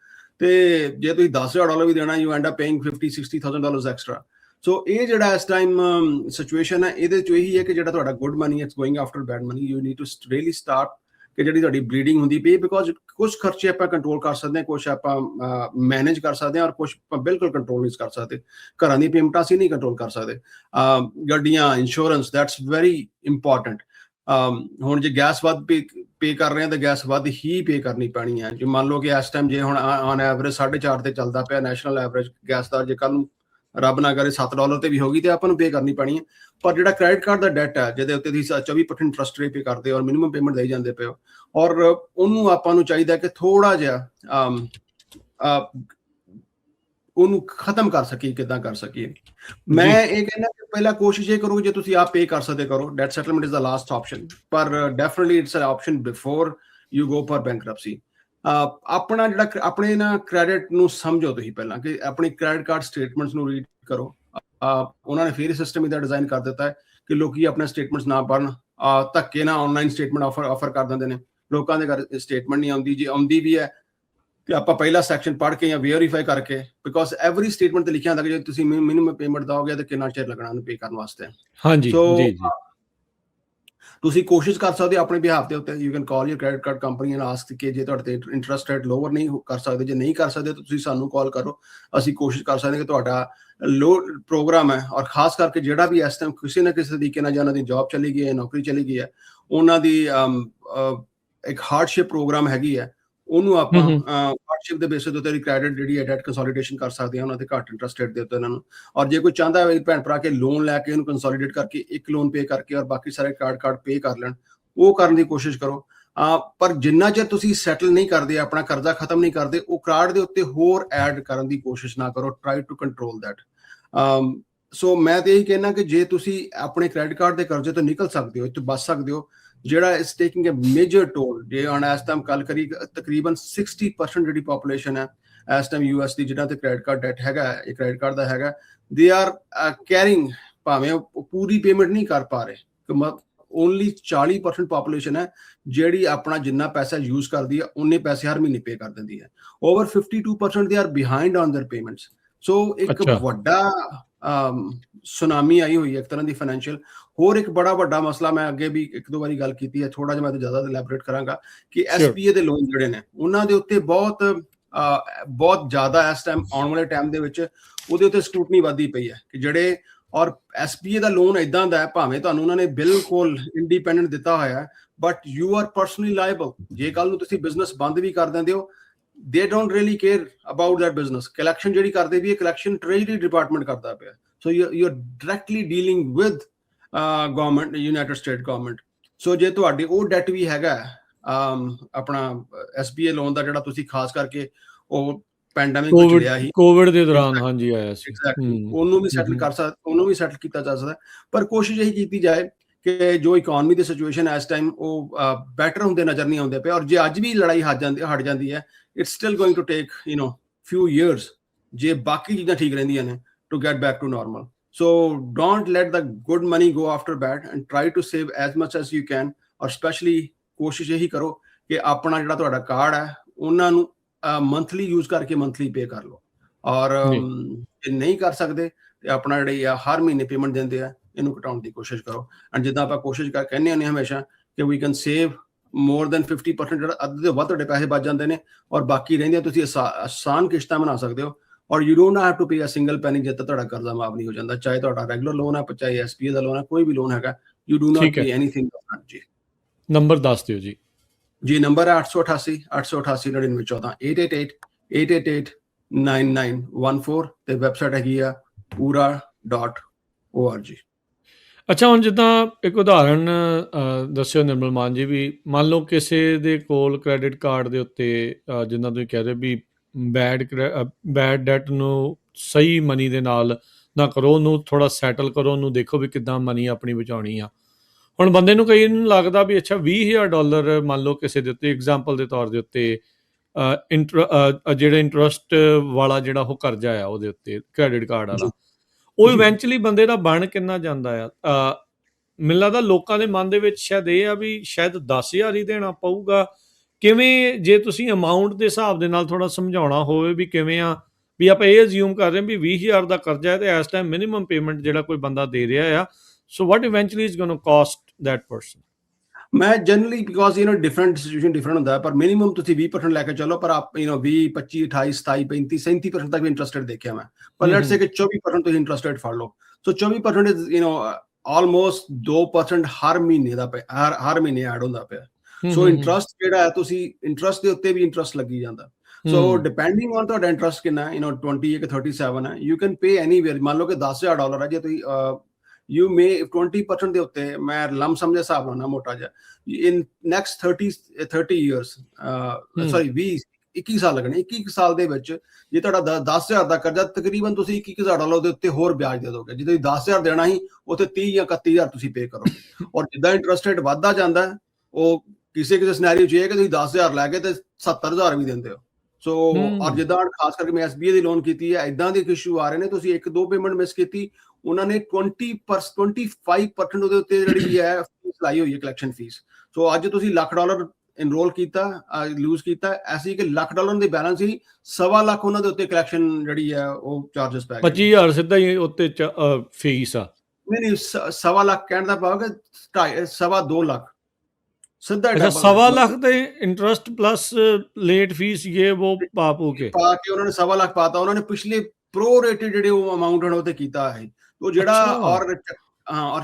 ਤੇ ਜੇ ਤੁਸੀਂ $10,000 ਵੀ ਦੇਣਾ, you end up paying $50,000-60,000 extra. So ਇਹ ਜਿਹੜਾ ਇਸ ਟਾਈਮ ਸਿਚੁਏਸ਼ਨ ਹੈ, ਇਹਦੇ ਚ ਇਹੀ ਹੈ ਕਿ ਜਿਹੜਾ ਤੁਹਾਡਾ good money it's going after bad money, you need to really start ਕਿ ਜਿਹੜੀ ਤੁਹਾਡੀ ਬਲੀਡਿੰਗ ਹੁੰਦੀ ਪਈ, ਬਿਕੋਜ਼ ਕੁਝ ਖਰਚੇ ਆਪਾਂ ਕੰਟਰੋਲ ਕਰ ਸਕਦੇ ਹਾਂ, ਕੁਝ ਆਪਾਂ ਮੈਨੇਜ ਕਰ ਸਕਦੇ ਹਾਂ, ਔਰ ਕੁਝ ਆਪਾਂ ਬਿਲਕੁਲ ਕੰਟਰੋਲ ਨਹੀਂ ਕਰ ਸਕਦੇ। ਘਰਾਂ ਦੀ ਪੇਮੈਂਟਾਂ ਅਸੀਂ ਨਹੀਂ ਕੰਟਰੋਲ ਕਰ ਸਕਦੇ, ਗੱਡੀਆਂ, ਇੰਸ਼ੋਰੈਂਸ, ਦੈਟਸ ਵੈਰੀ ਇੰਪੋਰਟੈਂਟ। ਹੁਣ ਜੇ ਗੈਸ ਵੱਧ ਪੇ ਕਰ ਰਹੇ ਹਾਂ ਤਾਂ ਗੈਸ ਵੱਧ ਹੀ ਪੇ ਕਰਨੀ ਪੈਣੀ ਹੈ। ਜੇ ਮੰਨ ਲਓ ਕਿ ਇਸ ਟਾਈਮ ਜੇ ਹੁਣ ਔਨ ਐਵਰੇਜ 4.5 ਤੇ ਚੱਲਦਾ ਪਿਆ ਨੈਸ਼ਨਲ ਐਵਰੇਜ ਗੈਸ ਦਾ, ਜੇ ਕੱਲ ਨੂੰ ਰੱਬ ਨਾ ਕਰੇ $7 ਤੇ ਵੀ ਹੋਗੀ ਤੇ ਆਪਾਂ ਨੂੰ ਪੇ ਕਰਨੀ ਪੈਣੀ ਹੈ। ਪਰ ਜਿਹੜਾ ਕ੍ਰੈਡਿਟ ਕਾਰਡ ਦਾ ਡੈਟ ਹੈ, ਜਿਹਦੇ ਉੱਤੇ ਤੁਸੀਂ 24% ਇੰਟਰਸਟ ਰੇਟ ਪੇ ਕਰਦੇ ਹੋ ਔਰ ਮਿਨੀਮਮ ਪੇਮੈਂਟ ਦੇਈ ਜਾਂਦੇ ਪਏ ਹੋ, ਔਰ ਉਹਨੂੰ ਆਪਾਂ ਨੂੰ ਚਾਹੀਦਾ ਕਿ ਥੋੜਾ ਜਿਹਾ ਉਹਨੂੰ ਖਤਮ ਕਰ ਸਕੀਏ। ਕਿੱਦਾਂ ਕਰ ਸਕੀਏ? ਮੈਂ ਇਹ ਕਹਿੰਦਾ ਕਿ ਪਹਿਲਾਂ ਕੋਸ਼ਿਸ਼ ਇਹ ਕਰੋ, ਜੇ ਤੁਸੀਂ ਆਪ ਪੇ ਕਰ ਸਕਦੇ ਕਰੋ, that settlement is the last option, ਪਰ definitely it's a option before you go for bankruptcy. ਆਪਣਾ ਜਿਹੜਾ ਆਪਣੇ ਨਾ ਕ੍ਰੈਡਿਟ ਨੂੰ ਸਮਝੋ ਤੁਸੀਂ ਪਹਿਲਾਂ, ਕਿ ਆਪਣੀ ਕ੍ਰੈਡਿਟ ਕਾਰਡ ਸਟੇਟਮੈਂਟਸ ਨੂੰ ਰੀਡ ਕਰੋ। ਉਹਨਾਂ ਨੇ ਫਿਰ ਸਿਸਟਮ ਇਹਦਾ ਡਿਜ਼ਾਈਨ ਕਰ ਦਿੱਤਾ ਹੈ ਕਿ ਲੋਕੀ ਆਪਣੇ ਸਟੇਟਮੈਂਟਸ ਨਾ ਪੜ੍ਹਨ, ਧੱਕੇ ਨਾਲ ਆਨਲਾਈਨ ਸਟੇਟਮੈਂਟ ਆਫਰ ਕਰ ਦਿੰਦੇ ਨੇ। ਲੋਕਾਂ ਦੇ ਘਰ ਸਟੇਟਮੈਂਟ ਨਹੀਂ ਆਉਂਦੀ, ਜੇ ਆਉਂਦੀ ਵੀ ਹੈ ਤੇ ਆਪਾਂ ਪਹਿਲਾ ਸੈਕਸ਼ਨ ਪੜ੍ਹ ਕੇ ਜਾਂ ਵੈਰੀਫਾਈ ਕਰਕੇ, ਬਿਕੋਜ਼ ਐਵਰੀ ਸਟੇਟਮੈਂਟ ਤੇ ਲਿਖਿਆ ਹੁੰਦਾ ਕਿ ਜੇ ਤੁਸੀਂ ਮਿਨੀਮਮ ਪੇਮੈਂਟ ਦੋਗੇ ਤਾਂ ਕਿੰਨਾ ਚਿਰ ਲੱਗਣਾ ਉਹਨੂੰ ਪੇ ਕਰਨ ਵਾਸਤੇ। ਹਾਂਜੀ ਜੀ ਜੀ। ਤੁਸੀਂ ਕੋਸ਼ਿਸ਼ ਕਰ ਸਕਦੇ ਹੋ ਆਪਣੇ ਬਿਹਾਫ ਦੇ ਉੱਤੇ, you can call your credit card company and ask ਕਿ ਜੇ ਤੁਹਾਡੇ ਤੇ ਇੰਟਰਸਟ ਰੇਟ ਲੋਅਰ ਨਹੀਂ ਕਰ ਸਕਦੇ, ਜੇ ਨਹੀਂ ਕਰ ਸਕਦੇ ਤਾਂ ਤੁਸੀਂ ਸਾਨੂੰ ਕਾਲ ਕਰੋ, ਅਸੀਂ ਕੋਸ਼ਿਸ਼ ਕਰ ਸਕਦੇ ਕਿ ਤੁਹਾਡਾ ਲੋ ਪ੍ਰੋਗਰਾਮ ਹੈ। ਔਰ ਖਾਸ ਕਰਕੇ ਜਿਹੜਾ ਵੀ ਇਸ ਟਾਈਮ ਕਿਸੇ ਨਾ ਕਿਸੇ ਤਰੀਕੇ ਨਾਲ ਜਾਂ ਉਹਨਾਂ ਦੀ ਜੌਬ ਚਲੀ ਗਈ ਹੈ, ਨੌਕਰੀ ਚਲੀ ਗਈ ਹੈ, ਉਹਨਾਂ ਦੀ ਇੱਕ ਹਾਰਡਸ਼ਿਪ ਪ੍ਰੋਗਰਾਮ ਹੈਗੀ ਹੈ, ਉਹਨੂੰ ਆਪਾਂ ਹਾਰਡਸ਼ਿਪ ਦੇ ਬੇਸਿਸ ਦੇ ਉੱਤੇ ਕ੍ਰੈਡਿਟ ਜਿਹੜੀ ਹੈ ਡੈਟ ਕੰਸੋਲੀਡੇਸ਼ਨ ਕਰ ਸਕਦੇ ਹਾਂ ਉਹਨਾਂ ਦੇ ਘੱਟ ਇੰਟਰਸਟ ਰੇਟ ਦੇ ਉੱਤੇ ਇਹਨਾਂ ਨੂੰ। ਔਰ ਜੇ ਕੋਈ ਚਾਹੁੰਦਾ ਹੈ ਭੈਣ ਭਰਾ ਕੇ ਲੋਨ ਲੈ ਕੇ ਇਹਨੂੰ ਕੰਸੋਲੀਡੇਟ ਕਰਕੇ ਇੱਕ ਲੋਨ ਪੇ ਕਰਕੇ ਔਰ ਬਾਕੀ ਸਾਰੇ ਕਾਰਡ ਪੇ ਕਰ ਲੈਣ, ਉਹ ਕਰਨ ਦੀ ਕੋਸ਼ਿਸ਼ ਕਰੋ। ਪਰ ਜਿੰਨਾ ਚਿਰ ਤੁਸੀਂ ਸੈਟਲ ਨਹੀਂ ਕਰਦੇ, ਆਪਣਾ ਕਰਜ਼ਾ ਖਤਮ ਨਹੀਂ ਕਰਦੇ, ਉਹ ਕਾਰਡ ਦੇ ਉੱਤੇ ਹੋਰ ਐਡ ਕਰਨ ਦੀ ਕੋਸ਼ਿਸ਼ ਨਾ ਕਰੋ। Try to control that. So ਮੈਂ ਤੇ ਇਹੀ ਕਹਿਣਾ ਕਿ ਜੇ ਤੁਸੀਂ ਆਪਣੇ ਕ੍ਰੈਡਿਟ ਕਾਰਡ ਦੇ ਕਰਜ਼ੇ ਤੋਂ ਨਿਕਲ ਸਕਦੇ ਹੋ, ਇਹ ਤੋਂ ਬਚ ਸਕਦੇ ਹੋ, ਜਿਹੜਾ ਇਸ ਟੇਕਿੰਗ ਅ ਮੇਜਰ ਟੋਲ। ਜੇ ਹੁਣ ਇਸ ਟਾਈਮ ਗੱਲ ਕਰੀ, ਤਕਰੀਬਨ 60% ਜਿਹੜੀ ਪੋਪੂਲੇਸ਼ਨ ਹੈ ਇਸ ਟਾਈਮ ਯੂਐਸ ਦੀ, ਜਿਹਨਾਂ ਤੇ ਕ੍ਰੈਡਿਟ ਕਾਰਡ ਡੈਟ ਹੈਗਾ, ਇਹ ਕ੍ਰੈਡਿਟ ਕਾਰਡ ਦਾ ਹੈਗਾ, ਦੇ ਆਰ ਕੈਰਿੰਗ, ਭਾਵੇਂ ਉਹ ਪੂਰੀ ਪੇਮੈਂਟ ਨਹੀਂ ਕਰ ਪਾ ਰਹੇ, ਓਨਲੀ 40% ਪੋਪੂਲੇਸ਼ਨ ਹੈ ਜਿਹੜੀ ਆਪਣਾ ਜਿੰਨਾ ਪੈਸਾ ਯੂਜ਼ ਕਰਦੀ ਹੈ ਉਨੇ ਪੈਸੇ ਹਰ ਮਹੀਨੇ ਪੇ ਕਰ ਦਿੰਦੀ ਹੈ। Over 52% they are behind on their payments. So ਇੱਕ ਵੱਡਾ ਸੁਨਾਮੀ ਆਈ ਹੋਈ ਹੈ ਇੱਕ ਤਰ੍ਹਾਂ ਦੀ ਫਾਈਨੈਂਸ਼ੀਅਲ। ਹੋਰ ਇੱਕ ਬੜਾ ਵੱਡਾ ਮਸਲਾ, ਮੈਂ ਅੱਗੇ ਵੀ ਇੱਕ ਦੋ ਵਾਰੀ ਗੱਲ ਕੀਤੀ ਹੈ, ਥੋੜਾ ਜਿਹਾ ਮੈਂ ਜ਼ਿਆਦਾ ਇਲੈਬੋਰੇਟ ਕਰਾਂਗਾ, ਕਿ ਐਸਪੀਏ ਦੇ ਲੋਨ ਜਿਹੜੇ ਨੇ ਉਹਨਾਂ ਦੇ ਉੱਤੇ ਬਹੁਤ ਜ਼ਿਆਦਾ ਇਸ ਟਾਈਮ ਆਉਣ ਵਾਲੇ ਟਾਈਮ ਦੇ ਵਿੱਚ ਉਹਦੇ ਉੱਤੇ ਸਕਰੂਟਨੀ ਵੱਧਦੀ ਪਈ ਹੈ ਕਿ ਜਿਹੜੇ, ਔਰ ਐਸਪੀਏ ਦਾ ਲੋਨ ਇਦਾਂ ਦਾ ਹੈ, ਭਾਵੇਂ ਤੁਹਾਨੂੰ ਉਹਨਾਂ ਨੇ ਬਿਲਕੁਲ ਇੰਡੀਪੈਂਡੈਂਟ ਦਿੱਤਾ ਹੋਇਆ ਹੈ, but you are personally liable. ਜੇ ਕੱਲ ਨੂੰ ਤੁਸੀਂ ਬਿਜ਼ਨਸ ਬੰਦ ਵੀ ਕਰ ਦਿੰਦੇ ਹੋ, they don't really care about that business। collection ਜਿਹੜੀ ਕਰਦੇ ਵੀ ਇਹ collection treasury department ਕਰਦਾ ਪਿਆ। so you're directly dealing with government, United States government। so ਜੇ ਤੁਹਾਡੇ ਉਹ ਡੈਟ ਵੀ ਹੈਗਾ ਆਪਣਾ SBA ਲੋਨ ਦਾ ਜਿਹੜਾ ਤੁਸੀਂ ਖਾਸ ਕਰਕੇ ਉਹ ਪੈਂਡੈਮਿਕ ਵਿੱਚ ਲਿਆ ਸੀ ਕੋਵਿਡ ਦੇ ਦੌਰਾਨ ਹਾਂਜੀ ਆਇਆ ਸੀ। ਐਗਜ਼ੈਕਟਲੀ ਉਹਨੂੰ ਵੀ ਸੈਟਲ ਕੀਤਾ ਜਾ ਸਕਦਾ, ਪਰ ਕੋਸ਼ਿਸ਼ ਇਹੀ ਕੀਤੀ ਜਾਏ ਕਿ ਜੋ ਇਕਨੋਮੀ ਦੀ ਸਿਚੁਏਸ਼ਨ ਇਸ ਟਾਈਮ ਉਹ ਬੈਟਰ ਹੁੰਦੇ ਨਜ਼ਰ ਨਹੀਂ ਆਉਂਦੇ ਪਏ, ਔਰ ਜੇ ਅੱਜ ਵੀ ਲੜਾਈ ਹਟ ਜਾਂਦੀ ਹੈ it's still going to take few years ਜੇ ਬਾਕੀ ਚੀਜ਼ਾਂ ਠੀਕ ਰਹਿੰਦੀਆਂ ਨੇ to get back to normal. So don't let the good money go after bad and try to save as much as you can, or especially ਕੋਸ਼ਿਸ਼ ਇਹੀ ਕਰੋ ਕਿ ਆਪਣਾ ਜਿਹੜਾ ਤੁਹਾਡਾ ਕਾਰਡ ਹੈ ਉਹਨਾਂ ਨੂੰ ਮੰਥਲੀ ਯੂਜ਼ ਕਰਕੇ ਮੰਥਲੀ ਪੇ ਕਰ ਲਓ, ਔਰ ਜੇ ਨਹੀਂ ਕਰ ਸਕਦੇ ਤੇ ਆਪਣਾ ਜਿਹੜੀ ਆ ਹਰ ਮਹੀਨੇ ਪੇਮੈਂਟ ਦਿੰਦੇ ਆ ਇਹਨੂੰ ਘਟਾਉਣ ਦੀ ਕੋਸ਼ਿਸ਼ ਕਰੋ। ਐਂਡ ਜਿੱਦਾਂ ਆਪਾਂ ਕੋਸ਼ਿਸ਼ ਕਹਿੰਦੇ ਹੁੰਦੇ ਹਮੇਸ਼ਾ ਕਿ we can save more than 50%, ਜਿਹੜਾ ਅੱਧੇ ਤੋਂ ਵੱਧ ਤੁਹਾਡੇ ਪੈਸੇ ਬਚ ਜਾਂਦੇ ਨੇ, ਔਰ ਬਾਕੀ ਰਹਿੰਦੀਆਂ ਤੁਸੀਂ ਆਸਾਨ ਕਿਸ਼ਤਾਂ ਬਣਾ ਸਕਦੇ ਹੋ, ਔਰ you don't have to pay a single penny ਜਦ ਤੱਕ ਤੁਹਾਡਾ ਕਰਜ਼ਾ ਮਾਫ ਨਹੀਂ ਹੋ ਜਾਂਦਾ, ਚਾਹੇ ਤੁਹਾਡਾ ਰੈਗੂਲਰ ਲੋਨ ਹੈ, ਚਾਹੇ SBA ਦਾ ਲੋਨ ਹੈ, ਕੋਈ ਵੀ ਲੋਨ ਹੈਗਾ, you do not pay anything upfront. ਜੀ ਨੰਬਰ ਦੱਸ ਦਿਓ ਜੀ। ਜੀ ਨੰਬਰ ਹੈ 888 9914 888 9914 ਤੇ ਵੈਬਸਾਈਟ ਹੈਗੀ ਆ pura.org। ਅੱਛਾ, ਹੁਣ ਜਿੱਦਾਂ ਇੱਕ ਉਦਾਹਰਨ ਦੱਸਿਓ ਨਿਰਮਲ ਮਾਨ ਜੀ, ਵੀ ਮੰਨ ਲਓ ਕਿਸੇ ਦੇ ਕੋਲ ਕ੍ਰੈਡਿਟ ਕਾਰਡ ਦੇ ਉੱਤੇ ਜਿੱਦਾਂ ਤੁਸੀਂ ਕਹਿ ਰਹੇ ਵੀ ਬੈਡ ਡੈਟ ਨੂੰ ਸਹੀ ਮਨੀ ਦੇ ਨਾਲ ਨਾ ਕਰੋ, ਉਹਨੂੰ ਥੋੜਾ ਸੈਟਲ ਕਰੋ, ਉਹਨੂੰ ਦੇਖੋ ਵੀ ਕਿੱਦਾਂ ਮਨੀ ਆਪਣੀ ਬਚਾਉਣੀ ਆ। ਹੁਣ ਬੰਦੇ ਨੂੰ ਕਈ ਨੂੰ ਲੱਗਦਾ ਵੀ ਅੱਛਾ $20,000 ਮੰਨ ਲਓ ਕਿਸੇ ਦੇ ਉੱਤੇ ਐਗਜ਼ਾਮਪਲ ਦੇ ਤੌਰ ਦੇ ਉੱਤੇ ਜਿਹੜਾ ਇੰਟਰਸਟ ਵਾਲਾ ਜਿਹੜਾ ਉਹ ਕਰਜ਼ਾ ਆ ਉਹਦੇ ਉੱਤੇ ਕ੍ਰੈਡਿਟ ਕਾਰਡ ਵਾਲਾ, ਉਹ ਇਵੈਂਚੁਅਲੀ ਬੰਦੇ ਦਾ ਬਣ ਕਿੰਨਾ ਜਾਂਦਾ ਆ? ਮੈਨੂੰ ਲੱਗਦਾ ਲੋਕਾਂ ਦੇ ਮਨ ਦੇ ਵਿੱਚ ਸ਼ਾਇਦ ਇਹ ਆ ਵੀ ਸ਼ਾਇਦ 10,000 ਹੀ ਦੇਣਾ ਪਊਗਾ। ਕਿਵੇਂ, ਜੇ ਤੁਸੀਂ ਅਮਾਊਂਟ ਦੇ ਹਿਸਾਬ ਦੇ ਨਾਲ ਥੋੜਾ ਸਮਝਾਉਣਾ ਹੋਵੇ ਵੀ ਕਿਵੇਂ ਆ, ਵੀ ਆਪਾਂ ਇਹ ਅਸਿਊਮ ਕਰ ਰਹੇ ਹਾਂ ਵੀ 20,000 ਦਾ ਕਰਜ਼ਾ ਹੈ ਤੇ ਇਸ ਟਾਈਮ ਮਿਨੀਮਮ ਪੇਮੈਂਟ ਜਿਹੜਾ ਕੋਈ ਬੰਦਾ ਦੇ ਰਿਹਾ ਆ, so what eventually is going to cost that person? ਮੈਂ generally because different situation different ਹੁੰਦਾ ਹੈ, ਪਰ ਮਿਨੀਮਮ ਤੁਸੀਂ 20% ਲੈ ਕੇ ਚੱਲੋ, ਪਰ ਆਪ 20 25 28 27 35 37% ਤੱਕ ਵੀ ਇੰਟਰਸਟਡ ਦੇਖਿਆ ਮੈਂ, ਪਰ ਲੈਟਸ ਸੇ ਕਿ 24% ਤੁਸੀਂ ਇੰਟਰਸਟਡ ਫੜ ਲਓ, ਸੋ 24% ਇਜ਼ ਆਲਮੋਸਟ 2% ਹਰ ਮਹੀਨੇ ਦਾ ਹਰ ਮਹੀਨੇ ਐਡ ਹੁੰਦਾ ਪਿਆ। ਸੋ ਇੰਟਰਸਟ ਜਿਹੜਾ ਹੈ, ਤੁਸੀਂ ਇੰਟਰਸਟ ਦੇ ਉੱਤੇ ਵੀ ਇੰਟਰਸਟ ਲੱਗੀ ਜਾਂਦਾ, ਸੋ ਡਿਪੈਂਡਿੰਗ ਔਨ ਤੁਹਾਡਾ ਇੰਟਰਸਟ ਕਿੰਨਾ ਹੈ, 20 ਹੈ ਕਿ 37 ਹੈ, ਯੂ ਕੈਨ ਪੇ ਐਨੀਵੇਅਰ। ਮੰਨ ਲਓ ਕਿ $10,000 ਹੈ, ਜੇ ਤੁਸੀਂ you may 20% ਦੇ ਉੱਤੇ ਮੈਂ ਲਮਸਮ ਦੇ ਹਿਸਾਬ ਨਾਲ ਮੋਟਾ ਜਿਹਾ in next 30 years sorry 21 ਸਾਲ ਲੱਗਣੇ, 21 ਸਾਲ ਦੇ ਵਿੱਚ ਜੇ ਤੁਹਾਡਾ 10,000 ਦਾ ਕਰਜ਼ਾ, ਤਕਰੀਬਨ ਤੁਸੀਂ $21,000 ਦੇ ਉੱਤੇ ਹੋਰ ਵਿਆਜ ਦੇ ਦੋਗੇ। ਜੇ ਤੁਸੀਂ 10,000 ਦੇਣਾ ਸੀ ਉੱਥੇ 30 ਜਾਂ 31,000 ਤੁਸੀਂ ਪੇ ਕਰੋਗੇ, ਔਰ ਜਿੱਦਾਂ ਇੰਟਰਸਟ ਰੇਟ ਵੱਧਦਾ ਜਾਂਦਾ ਉਹ ਕਿਸੇ ਸਿਨੈਰੀਓ 'ਚ ਇਹ ਹੈ ਕਿ ਤੁਸੀਂ 10,000 ਲੈ ਕੇ ਤੇ 70,000 ਵੀ ਦਿੰਦੇ ਹੋ। ਸੋ ਔਰ ਜਿੱਦਾਂ ਖਾਸ ਕਰਕੇ ਮੈਂ SBA ਦੀ ਲੋਨ ਕੀਤੀ ਹੈ, ਇਦਾਂ ਦੇ ਇਸ਼ੂ ਆ ਰਹੇ ਨੇ, ਤੁਸੀਂ 1-2 ਪੇਮੈਂਟ ਮਿਸ ਕੀਤੀ, ਉਹਨਾਂ ਨੇ 25% ਉਹਦੇ ਉੱਤੇ ਜਿਹੜੀ ਹੈ ਫੀਸ ਲਾਈ ਹੋਈ ਹੈ, ਕਲੈਕਸ਼ਨ ਫੀਸ। ਸੋ ਅੱਜ ਤੁਸੀਂ $1,00,000 ਇਨਰੋਲ ਕੀਤਾ, ਲੂਜ਼ ਕੀਤਾ, ਐਸੀ ਕਿ $1,00,000 ਦੀ ਬੈਲੈਂਸ ਹੀ $2.25 ਉਹਨਾਂ ਦੇ ਉੱਤੇ ਕਲੈਕਸ਼ਨ ਜਿਹੜੀ ਹੈ ਉਹ ਚਾਰजेस ਪੈ ਗਏ। 25,000 ਸਿੱਧਾ ਹੀ ਉੱਤੇ ਫੀਸ ਆ? ਨਹੀਂ, $2.25 ਕਹਿਣ ਦਾ ਭਾਵ ਕਿ 2.25 ਲੱਖ ਸਿੱਧਾ। ਅੱਛਾ, $2.25 ਤੇ ਇੰਟਰਸਟ ਪਲੱਸ ਲੇਟ ਫੀਸ ਇਹ ਉਹ ਪਾ ਕੇ ਉਹਨਾਂ ਨੇ $2.25 ਪਾਤਾ। ਉਹਨਾਂ ਨੇ ਪਿਛਲੇ ਪ੍ਰੋਰੇਟਡ ਜਿਹੜੇ ਉਹ ਅਮਾਉਂਟ ਹਨ ਉਹ ਤੇ ਕੀਤਾ ਹੈ। ਉਹ ਜਿਹੜਾ ਔਰ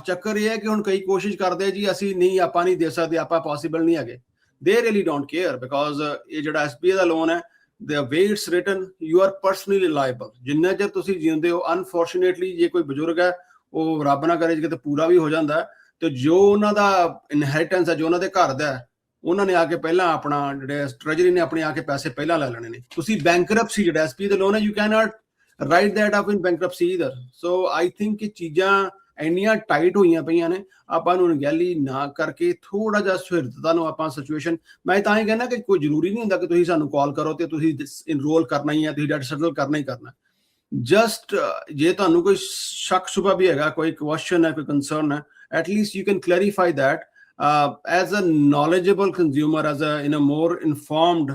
ਚੱਕਰ ਇਹ ਹੈ ਕਿ ਹੁਣ ਕਈ ਕੋਸ਼ਿਸ਼ ਕਰਦੇ ਜੀ ਅਸੀਂ ਨਹੀਂ, ਆਪਾਂ ਨਹੀਂ ਦੇ ਸਕਦੇ, ਆਪਾਂ ਪੋਸੀਬਲ ਨਹੀਂ ਹੈਗੇ। ਦੇ ਰੀਅਲੀ ਡੋਂਟ ਕੇਅਰ, ਬਿਕੋਜ਼ ਇਹ ਜਿਹੜਾ SBA ਦਾ ਲੋਨ ਹੈ, the way it's written, you are personally liable। ਜਿੰਨਾ ਚਿਰ ਤੁਸੀਂ ਜਿਉਂਦੇ ਹੋ, ਅਨਫੋਰਚੂਨੇਟਲੀ ਜੇ ਕੋਈ ਬਜ਼ੁਰਗ ਹੈ ਉਹ ਰੱਬ ਨਾ ਕਰੇ ਕਿਤੇ ਪੂਰਾ ਵੀ ਹੋ ਜਾਂਦਾ ਹੈ, ਤੇ ਜੋ ਉਹਨਾਂ ਦਾ ਇਨਹੈਰੀਟੈਂਸ ਹੈ, ਜੋ ਉਹਨਾਂ ਦੇ ਘਰ ਦਾ ਹੈ, ਉਹਨਾਂ ਨੇ ਆ ਕੇ ਪਹਿਲਾਂ ਆਪਣਾ ਜਿਹੜੇ ਟ੍ਰੈਜਰੀ ਨੇ ਆਪਣੇ ਆ ਕੇ ਪੈਸੇ ਪਹਿਲਾਂ ਲੈ ਲੈਣੇ ਨੇ। ਤੁਸੀਂ ਬੈਂਕਰਪਸੀ ਜਿਹੜਾ SBA ਦਾ ਲੋਨ ਹੈ, you can not right that up in bankruptcy either. So I think ਕਿ ਚੀਜ਼ਾਂ ਇੰਨੀਆਂ ਟਾਈਟ ਹੋਈਆਂ ਪਈਆਂ ਨੇ, ਆਪਾਂ ਨੂੰ ਅਣਗਹਿਲੀ ਨਾ ਕਰਕੇ ਥੋੜਾ ਜਿਹਾ ਸੁਹਿਰਦਤਾ ਨੂੰ ਆਪਾਂ ਸਿਚੁਏਸ਼ਨ, ਮੈਂ ਤਾਂ ਹੀ ਕਹਿੰਦਾ ਕਿ ਕੋਈ ਜ਼ਰੂਰੀ ਨਹੀਂ ਹੁੰਦਾ ਕਿ ਤੁਸੀਂ ਸਾਨੂੰ ਕਾਲ ਕਰੋ ਤੇ ਤੁਸੀਂ ਇਨਰੋਲ ਕਰਨਾ ਹੀ ਹੈ, ਤੁਸੀਂ ਡੈਟ ਸੈਟਲ ਕਰਨਾ ਹੀ ਕਰਨਾ। ਜਸਟ ਜੇ ਤੁਹਾਨੂੰ ਕੋਈ ਸ਼ੱਕ ਸ਼ੁਬਾ ਵੀ ਹੈਗਾ, ਕੋਈ ਕੁਐਸਚਨ ਹੈ, ਕੋਈ ਕੰਸਰਨ ਹੈ, at least you can clarify that as a knowledgeable consumer, as a more informed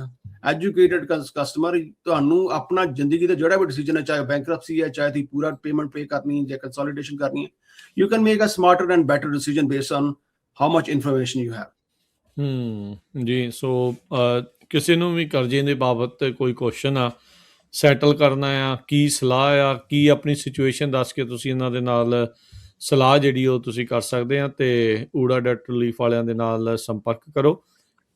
educated customer। ਤੁਹਾਨੂੰ ਆਪਣਾ ਜ਼ਿੰਦਗੀ ਦਾ ਜਿਹੜਾ ਵੀ ਡਿਸੀਜਨ ਹੈ, ਚਾਹੇ ਬੈਂਕਰਪਸੀ ਹੈ, ਚਾਹੇ ਤੁਸੀਂ ਪੂਰਾ ਪੇਮੈਂਟ ਪੇ ਕਰਨੀ ਹੈ ਜਾਂ ਕੰਸੋਲੀਡੇਸ਼ਨ ਕਰਨੀ ਹੈ, you can make a smarter and better decision based on how much information you have। ਜੀ, ਸੋ ਕਿਸੇ ਨੂੰ ਵੀ ਕਰਜ਼ੇ ਦੇ ਬਾਬਤ ਕੋਈ ਕੁਐਸਚਨ ਆ, ਸੈਟਲ ਕਰਨਾ ਆ, ਕੀ ਸਲਾਹ ਆ, ਕੀ ਆਪਣੀ ਸਿਚੁਏਸ਼ਨ ਦੱਸ ਕੇ ਤੁਸੀਂ ਇਹਨਾਂ ਦੇ ਨਾਲ ਸਲਾਹ ਜਿਹੜੀ ਉਹ ਤੁਸੀਂ ਕਰ ਸਕਦੇ ਆ, ਤੇ ਊੜਾ ਡੈਟ ਰਿਲੀਫ ਵਾਲਿਆਂ ਦੇ ਨਾਲ ਸੰਪਰਕ ਕਰੋ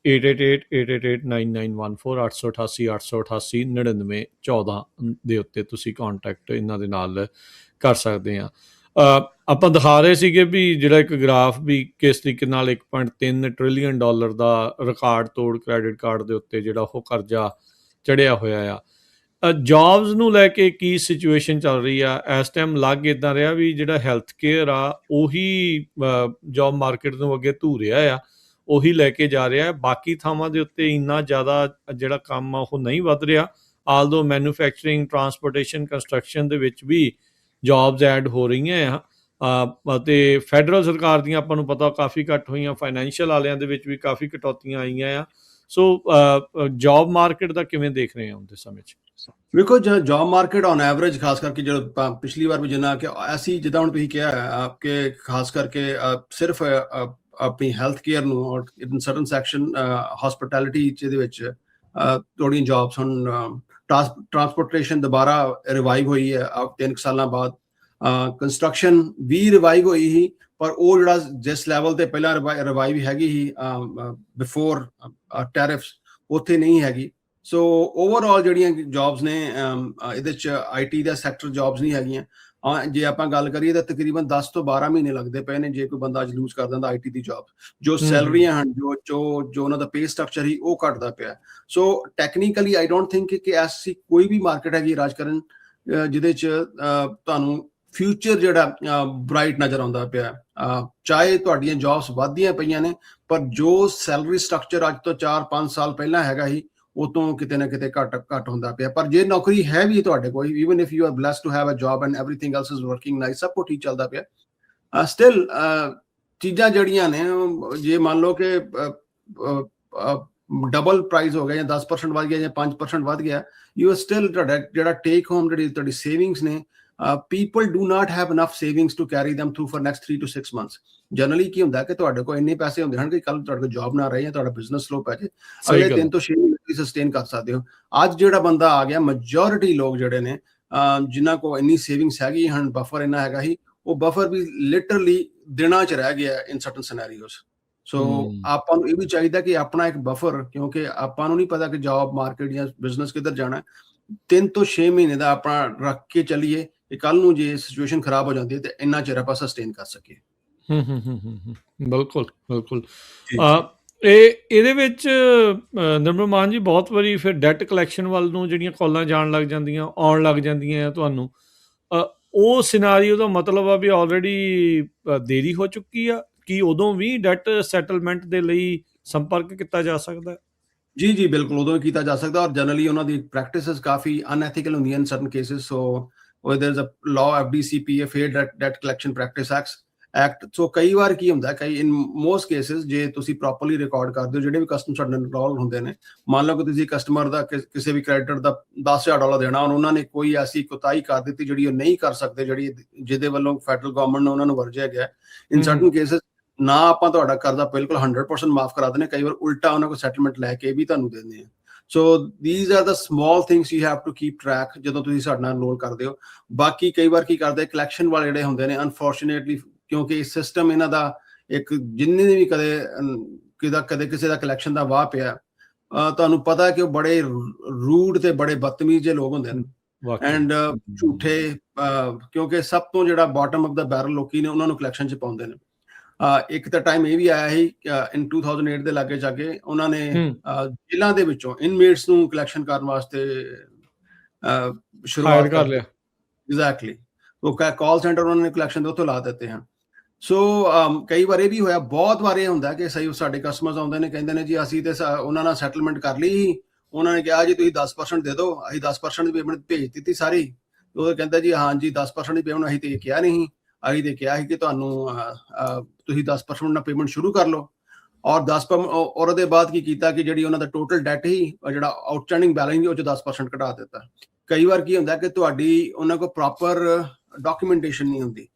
8888889914 888 888 9914 ਦੇ ਉੱਤੇ ਤੁਸੀਂ ਕੰਟੈਕਟ ਇਹਨਾਂ ਦੇ ਨਾਲ ਕਰ ਸਕਦੇ ਆ। ਆਪਾਂ ਦਿਖਾ ਰਹੇ ਸੀਗੇ ਵੀ ਜਿਹੜਾ ਇੱਕ ਗ੍ਰਾਫ ਵੀ ਕਿਸ ਤਰੀਕੇ ਨਾਲ 1.3 ਟ੍ਰਿਲੀਅਨ ਡਾਲਰ ਦਾ ਰਿਕਾਰਡ ਤੋੜ ਕ੍ਰੈਡਿਟ ਕਾਰਡ ਦੇ ਉੱਤੇ ਜਿਹੜਾ ਉਹ ਕਰਜ਼ਾ ਚੜਿਆ ਹੋਇਆ ਆ। ਜੌਬਸ ਨੂੰ ਲੈ ਕੇ ਕੀ ਸਿਚੁਏਸ਼ਨ ਚੱਲ ਰਹੀ ਆ ਇਸ ਟਾਈਮ? ਲੱਗ ਇੱਦਾਂ ਰਿਹਾ ਵੀ ਜਿਹੜਾ ਹੈਲਥ ਕੇਅਰ ਆ ਉਹੀ ਜੌਬ ਮਾਰਕੀਟ ਨੂੰ ਅੱਗੇ ਧੂ ਰਿਹਾ ਆ, ਉਹੀ ਲੈ ਕੇ ਜਾ ਰਿਹਾ। ਬਾਕੀ ਥਾਵਾਂ ਦੇ ਉੱਤੇ ਇੰਨਾ ਜ਼ਿਆਦਾ ਜਿਹੜਾ ਕੰਮ ਆ ਉਹ ਨਹੀਂ ਵੱਧ ਰਿਹਾ, ਆਲਦੋ ਮੈਨੂਫੈਕਚਰਿੰਗ, ਟਰਾਂਸਪੋਰਟੇਸ਼ਨ, ਕੰਸਟਰਕਸ਼ਨ ਦੇ ਵਿੱਚ ਵੀ ਜੌਬਸ ਐਡ ਹੋ ਰਹੀਆਂ ਆ। ਅਤੇ ਫੈਡਰਲ ਸਰਕਾਰ ਦੀਆਂ ਆਪਾਂ ਨੂੰ ਪਤਾ ਕਾਫੀ ਘੱਟ ਹੋਈਆਂ, ਫਾਈਨੈਂਸ਼ੀਅਲ ਵਾਲਿਆਂ ਦੇ ਵਿੱਚ ਵੀ ਕਾਫੀ ਕਟੌਤੀਆਂ ਆਈਆਂ ਆ। ਸੋ ਜੌਬ ਮਾਰਕੀਟ ਦਾ ਕਿਵੇਂ ਦੇਖ ਰਹੇ ਹੋ ਉਹਦੇ ਸਮੇਂ 'ਚ? ਵੇਖੋ ਜੌਬ ਮਾਰਕੀਟ ਔਨ ਐਵਰੇਜ ਖਾਸ ਕਰਕੇ ਜਦੋਂ ਪਿਛਲੀ ਵਾਰ ਵੀ ਜਿੰਨਾ ਕਿ ਅਸੀਂ ਜਿੱਦਾਂ ਹੁਣ ਤੁਸੀਂ ਕਿਹਾ ਕਿ ਖਾਸ ਕਰਕੇ ਸਿਰਫ ਆਪਣੀ ਹੈਲਥ ਕੇਅਰ ਨੂੰ ਔਰ ਇਨ ਸਰਟਨ ਸੈਕਸ਼ਨ ਹਸਪਿਟੈਲਿਟੀ ਦੇ ਵਿੱਚ ਥੋੜ੍ਹੀਆਂ ਜੌਬਸ ਹੁਣ ਟਰਾਂਸਪੋਰਟੇਸ਼ਨ ਦੁਬਾਰਾ ਰਿਵਾਈਵ ਹੋਈ ਹੈ 3 ਸਾਲਾਂ ਬਾਅਦ। ਕੰਸਟਰਕਸ਼ਨ ਵੀ ਰਿਵਾਈਵ ਹੋਈ ਸੀ, ਪਰ ਉਹ ਜਿਹੜਾ ਜਿਸ ਲੈਵਲ ਤੇ ਪਹਿਲਾਂ ਰਿਵਾਈਵ ਹੈਗੀ ਸੀ ਬਿਫੋਰ ਟੈਰਿਫਸ ਉੱਥੇ ਨਹੀਂ ਹੈਗੀ। ਸੋ ਓਵਰਆਲ ਜਿਹੜੀਆਂ ਜੌਬਸ ਨੇ ਇਹਦੇ 'ਚ IT ਦਾ ਸੈਕਟਰ ਜੌਬਸ ਨਹੀਂ ਹੈਗੀਆਂ। ਜੇ ਆਪਾਂ ਗੱਲ ਕਰੀਏ ਤਾਂ ਤਕਰੀਬਨ 10 ਤੋਂ 12 ਮਹੀਨੇ ਲੱਗਦੇ ਪਏ ਨੇ ਜੇ ਕੋਈ ਬੰਦਾ ਅੱਜ ਲੂਜ਼ ਕਰ ਦਿੰਦਾ IT ਦੀ ਜੌਬ। ਜੋ ਸੈਲਰੀਆਂ ਹਨ, ਜੋ ਉਹਨਾਂ ਦਾ ਪੇ ਸਟਰਕਚਰ ਹੀ ਉਹ ਘਟਦਾ ਪਿਆ। ਸੋ ਟੈਕਨੀਕਲੀ ਆਈ ਡੋਂਟ ਥਿੰਕ ਕਿ ਐਸੀ ਕੋਈ ਵੀ ਮਾਰਕੀਟ ਹੈਗੀ ਰਾਜਕਰਨ ਜਿਹਦੇ 'ਚ ਤੁਹਾਨੂੰ ਫਿਊਚਰ ਜਿਹੜਾ ਬ੍ਰਾਈਟ ਨਜ਼ਰ ਆਉਂਦਾ ਪਿਆ। ਚਾਹੇ ਤੁਹਾਡੀਆਂ ਜੌਬਸ ਵੱਧਦੀਆਂ ਪਈਆਂ ਨੇ, ਪਰ ਜੋ ਸੈਲਰੀ ਸਟਰਕਚਰ ਅੱਜ ਤੋਂ 4-5 ਸਾਲ ਪਹਿਲਾਂ ਹੈਗਾ ਸੀ ਉਹ ਤੋਂ ਕਿਤੇ ਨਾ ਕਿਤੇ ਘੱਟ ਹੁੰਦਾ ਪਿਆ। ਪਰ ਜੇ ਨੌਕਰੀ ਹੈ ਵੀ ਤੁਹਾਡੇ ਕੋਲ, even if you are blessed to have a job and everything else is working nice, ਸਭ ਕੁਝ ਠੀਕ ਚੱਲਦਾ ਪਿਆ, ਸਟਿਲ ਚੀਜ਼ਾਂ ਜਿਹੜੀਆਂ ਨੇ ਜੇ ਮੰਨ ਲਓ ਕਿ ਡਬਲ ਪ੍ਰਾਈਸ ਹੋ ਗਿਆ ਜਾਂ 10% ਵੱਧ ਗਿਆ ਜਾਂ 5% ਵੱਧ ਗਿਆ, ਯੂ ਆਰ ਸਟਿਲ ਤੁਹਾਡਾ ਜਿਹੜਾ ਟੇਕ ਹੋਮ ਜਿਹੜੀ ਤੁਹਾਡੀ ਸੇਵਿੰਗਸ ਨੇ, people do not have enough savings to carry them through for next 3 to 6 months. Generally ਕੀ ਹੁੰਦਾ ਕਿ ਤੁਹਾਡੇ ਕੋਲ ਇੰਨੇ ਪੈਸੇ ਹੁੰਦੇ ਹਨ ਕਿ ਕੱਲ ਤੁਹਾਡੇ ਕੋਲ ਜੌਬ ਨਾ ਰਹੇ ਜਾਂ ਤੁਹਾਡਾ ਬਿਜ਼ਨਸ ਸਲੋ ਪੈ ਜਾਏ, ਅਗਲੇ 3 ਤੋਂ 6 ਮਹੀਨੇ ਸਸਟੇਨ ਕਰ ਸਕਦੇ ਹੋ। ਅੱਜ ਜਿਹੜਾ ਬੰਦਾ ਆ ਗਿਆ, ਮੈਜੋਰਿਟੀ ਲੋਕ ਜਿਹੜੇ ਨੇ ਜਿਨ੍ਹਾਂ ਕੋਲ ਇੰਨੀ ਸੇਵਿੰਗਸ ਹੈਗੀ ਹਨ, ਬਫਰ ਇੰਨਾ ਹੈਗਾ ਹੀ, ਉਹ ਬਫਰ ਵੀ ਲਿਟਰਲੀ ਦਿਨਾਂ 'ਚ ਰਹਿ ਗਿਆ ਇਨ ਸਰਟਨ ਸਿਨੈਰੀਓਸ। ਸੋ ਆਪਾਂ ਨੂੰ ਇਹ ਵੀ ਚਾਹੀਦਾ ਕਿ ਆਪਣਾ ਇੱਕ ਬਫਰ, ਕਿਉਂਕਿ ਆਪਾਂ ਨੂੰ ਨਹੀਂ ਪਤਾ ਕਿ ਜੌਬ ਮਾਰਕੀਟ ਜਾਂ ਬਿਜ਼ਨਸ ਕਿੱਧਰ ਜਾਣਾ, 3 ਤੋਂ 6 ਮਹੀਨੇ ਦਾ ਆਪਣਾ ਰੱਖ ਕੇ ਚੱਲੀਏ ਕਿ ਕੱਲ ਨੂੰ ਜੇ ਸਿਚੁਏਸ਼ਨ ਖਰਾਬ ਹੋ ਜਾਂਦੀ ਹੈ ਤੇ ਇੰਨਾ ਚਿਰ ਆਪਾਂ ਸਸਟੇਨ ਕਰ ਸਕੀਏ। ਬਿਲਕੁਲ ਬਿਲਕੁਲ। ਇਹਦੇ ਵਿੱਚ ਨਿਰਮਲ ਮਾਨ ਜੀ ਬਹੁਤ ਵਾਰੀ ਫਿਰ ਡੈਟ ਕਲੈਕਸ਼ਨ ਵੱਲ ਨੂੰ ਜਿਹੜੀਆਂ ਕਾਲਾਂ ਆਉਣ ਲੱਗ ਜਾਂਦੀਆਂ ਤੁਹਾਨੂੰ, ਉਹ ਸਿਨਾਰੀਓ ਦਾ ਮਤਲਬ ਆ ਵੀ ਆਲਰੇਡੀ ਦੇਰੀ ਹੋ ਚੁੱਕੀ ਆ, ਕੀ ਉਦੋਂ ਵੀ ਡੈਟ ਸੈਟਲਮੈਂਟ ਦੇ ਲਈ ਸੰਪਰਕ ਕੀਤਾ ਜਾ ਸਕਦਾ? ਜੀ ਬਿਲਕੁਲ, ਉਦੋਂ ਹੀ ਕੀਤਾ ਜਾ ਸਕਦਾ। ਔਰ ਜਨਰਲੀ ਉਹਨਾਂ ਦੀ ਪ੍ਰੈਕਟਿਸਿਸ ਕਾਫੀ ਅਨਐਥੀਕਲ ਹੁੰਦੀਆਂ in certain cases. So there is a law, FDCPA, Fair Debt Collection Practice Act. ਸੋ ਕਈ ਵਾਰ ਕੀ ਹੁੰਦਾ, ਕਈ ਇਨ ਮੋਸਟ ਕੇਸਿਸ ਜੇ ਤੁਸੀਂ ਪ੍ਰੋਪਰਲੀ ਰਿਕਾਰਡ ਕਰਦੇ ਹੋ, ਜਿਹੜੇ ਵੀ ਕਸਟਮਰ ਸਾਡੇ ਨਾਲ ਇਨਰੋਲ ਹੁੰਦੇ ਨੇ, ਮੰਨ ਲਓ ਕਿ ਤੁਸੀਂ ਕਸਟਮਰ ਦਾ ਕਿਸੇ ਵੀ ਕ੍ਰੈਡੀਟਰ ਦਾ $10,000 ਦੇਣਾ, ਉਹਨਾਂ ਨੇ ਕੋਈ ਐਸੀ ਕੁਤਾਹੀ ਕਰ ਦਿੱਤੀ ਜਿਹੜੀ ਉਹ ਨਹੀਂ ਕਰ ਸਕਦੇ, ਜਿਹਦੇ ਵੱਲੋਂ ਫੈਡਰਲ ਗਵਰਨਮੈਂਟ ਨੇ ਉਹਨਾਂ ਨੂੰ ਵਰਜਿਆ ਗਿਆ, ਇਨ ਸਰਟਨ ਕੇਸਿਸ ਨਾ ਆਪਾਂ ਤੁਹਾਡਾ ਕਰਜ਼ਾ ਬਿਲਕੁਲ 100% ਮਾਫ ਕਰਾ ਦਿੰਦੇ, ਕਈ ਵਾਰ ਉਲਟਾ ਉਹਨਾਂ ਕੋਲ ਸੈਟਲਮੈਂਟ ਲੈ ਕੇ ਵੀ ਤੁਹਾਨੂੰ ਦਿੰਦੇ ਆ। ਸੋ these are the small things you have to keep track ਜਦੋਂ ਤੁਸੀਂ ਸਾਡੇ ਨਾਲ ਇਨਰੋਲ ਕਰਦੇ ਹੋ। ਬਾਕੀ ਕਈ ਵਾਰ ਕੀ ਕਰਦੇ, ਕਲੈਕਸ਼ਨ ਵਾਲੇ ਜਿਹੜੇ ਹੁੰਦੇ ਨੇ, ਅਨਫੋਰਚੂਨੇਟਲੀ ਕਿਉਂਕਿ ਸਿਸਟਮ ਇਹਨਾਂ ਦਾ ਇੱਕ ਜਿੰਨੇ ਵੀ ਕਦੇ ਕਿਸੇ ਦਾ ਕਲੈਕਸ਼ਨ ਦਾ ਵਾਹ ਪਿਆ, ਤੁਹਾਨੂੰ ਪਤਾ ਕਿ ਉਹ ਬੜੇ ਰੂਡ ਤੇ ਬੜੇ ਬਦਤਮੀਜ਼ ਜਿਹੇ ਲੋਕ ਹੁੰਦੇ ਨੇ ਐਂਡ ਝੂਠੇ, ਕਿਉਂਕਿ ਸਭ ਤੋਂ ਜਿਹੜਾ ਬਾਟਮ ਆਫ ਦਾ ਬੈਰਲ ਲੋਕੀ ਨੇ ਉਹਨਾਂ ਨੂੰ ਕਲੈਕਸ਼ਨ 'ਚ ਪਾਉਂਦੇ ਨੇ। ਇੱਕ ਤਾਂ ਟਾਈਮ ਇਹ ਵੀ ਆਇਆ ਸੀ ਇਨ 2008 ਦੇ ਲਾਗੇ ਜਾ ਕੇ, ਉਹਨਾਂ ਨੇ ਜੇਲ੍ਹਾਂ ਦੇ ਵਿੱਚੋਂ ਇਨਮੇਟਸ ਨੂੰ ਕਲੈਕਸ਼ਨ ਕਰਨ ਵਾਸਤੇ ਸ਼ੁਰੂਆਤ ਕਰ ਲਿਆ। ਐਗਜ਼ੈਕਟਲੀ, ਉਹ ਕਾਲ ਸੈਂਟਰ ਉਹਨਾਂ ਨੇ ਕਲੈਕਸ਼ਨ ਦੇ ਉੱਥੋਂ ਲਾ ਦਿੱਤੇ ਹਨ। ਸੋ ਕਈ ਵਾਰ ਇਹ ਵੀ ਹੋਇਆ, ਬਹੁਤ ਵਾਰ ਇਹ ਹੁੰਦਾ ਕਿ ਸਹੀ ਸਾਡੇ ਕਸਟਮਰਸ ਆਉਂਦੇ ਨੇ, ਕਹਿੰਦੇ ਨੇ ਜੀ ਅਸੀਂ ਤੇ ਉਹਨਾਂ ਨਾਲ ਸੈਟਲਮੈਂਟ ਕਰ ਲਈ, ਉਹਨਾਂ ਨੇ ਕਿਹਾ ਜੀ ਤੁਸੀਂ 10% ਦੇ ਦਿਓ, ਅਸੀਂ 10% ਦੀ ਪੇਮੈਂਟ ਭੇਜ ਦਿੱਤੀ ਸਾਰੀ। ਉਹ ਕਹਿੰਦਾ ਜੀ ਹਾਂ ਜੀ 10% ਦੀ ਪੇਮੈਂਟ ਅਸੀਂ ਤੇ ਕਿਹਾ ਨਹੀਂ, ਅਸੀਂ ਤੇ ਕਿਹਾ ਸੀ ਕਿ ਤੁਹਾਨੂੰ ਤੁਸੀਂ 10% ਨਾਲ ਪੇਮੈਂਟ ਸ਼ੁਰੂ ਕਰ ਲਓ। ਔਰ ਔਰ ਉਹਦੇ ਬਾਅਦ ਕੀ ਕੀਤਾ ਕਿ ਜਿਹੜੀ ਉਹਨਾਂ ਦਾ ਟੋਟਲ ਡੈਟ ਸੀ, ਜਿਹੜਾ ਆਊਟਸਟੈਂਡਿੰਗ ਬੈਲੈਂਸ ਉਹ 'ਚ 10% ਘਟਾ ਦਿੱਤਾ। ਕਈ ਵਾਰ ਕੀ ਹੁੰਦਾ ਕਿ ਤੁਹਾਡੀ ਉਹਨਾਂ ਕੋਲ ਪ੍ਰੋਪਰ ਡਾਕੂਮੈਂਟੇਸ਼ਨ ਨਹੀਂ ਹੁੰਦੀ।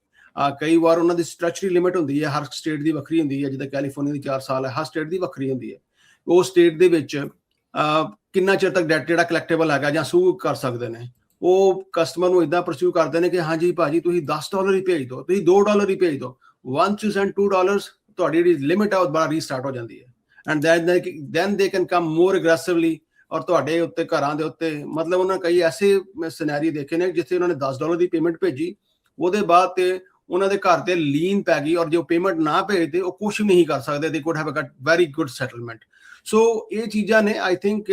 ਕਈ ਵਾਰ ਉਹਨਾਂ ਦੀ ਸਟੈਚੂਟਰੀ ਲਿਮਿਟ ਹੁੰਦੀ ਹੈ, ਹਰ ਸਟੇਟ ਦੀ ਵੱਖਰੀ ਹੁੰਦੀ ਹੈ, ਜਿੱਦਾਂ ਕੈਲੀਫੋਰਨੀਆ ਦੀ 4 ਸਾਲ ਹੈ, ਹਰ ਸਟੇਟ ਦੀ ਵੱਖਰੀ ਹੁੰਦੀ ਹੈ। ਉਹ ਸਟੇਟ ਦੇ ਵਿੱਚ ਕਿੰਨਾ ਚਿਰ ਤੱਕ ਡੈਟ ਜਿਹੜਾ ਕਲੈਕਟੇਬਲ ਹੈਗਾ ਜਾਂ ਸੂ ਕਰ ਸਕਦੇ ਨੇ, ਉਹ ਕਸਟਮਰ ਨੂੰ ਇਦਾਂ ਪਰਸਿਊ ਕਰਦੇ ਨੇ ਕਿ ਹਾਂਜੀ ਭਾਜੀ ਤੁਸੀਂ $10 ਹੀ ਭੇਜ ਦਿਓ, ਤੁਸੀਂ $2 ਹੀ ਭੇਜ ਦਿਓ। once you send $2, ਤੁਹਾਡੀ ਜਿਹੜੀ ਲਿਮਿਟ ਹੈ ਉਹ ਦੁਬਾਰਾ ਰੀਸਟਾਰਟ ਹੋ ਜਾਂਦੀ ਹੈ and then they can come more aggressively ਔਰ ਤੁਹਾਡੇ ਉੱਤੇ ਘਰਾਂ ਦੇ ਉੱਤੇ, ਮਤਲਬ ਉਹਨਾਂ ਕਈ ਐਸੇ ਸਿਨੈਰੀਓ ਦੇਖੇ ਨੇ ਜਿੱਥੇ ਉਹਨਾਂ ਨੇ $10 ਦੀ ਪੇਮੈਂਟ ਭੇਜੀ, ਉਹਦੇ ਬਾਅਦ ਤੇ ਉਹਨਾਂ ਦੇ ਘਰ ਤੇ ਲੀਨ ਪੈ ਗਈ ਔਰ ਜੇ ਉਹ ਪੇਮੈਂਟ ਨਾ ਭੇਜਦੇ ਉਹ ਕੁਝ ਨਹੀਂ ਕਰ ਸਕਦੇ, they could have got very good settlement. So ਇਹ ਚੀਜ਼ਾਂ ਨੇ ਆਈ ਥਿੰਕ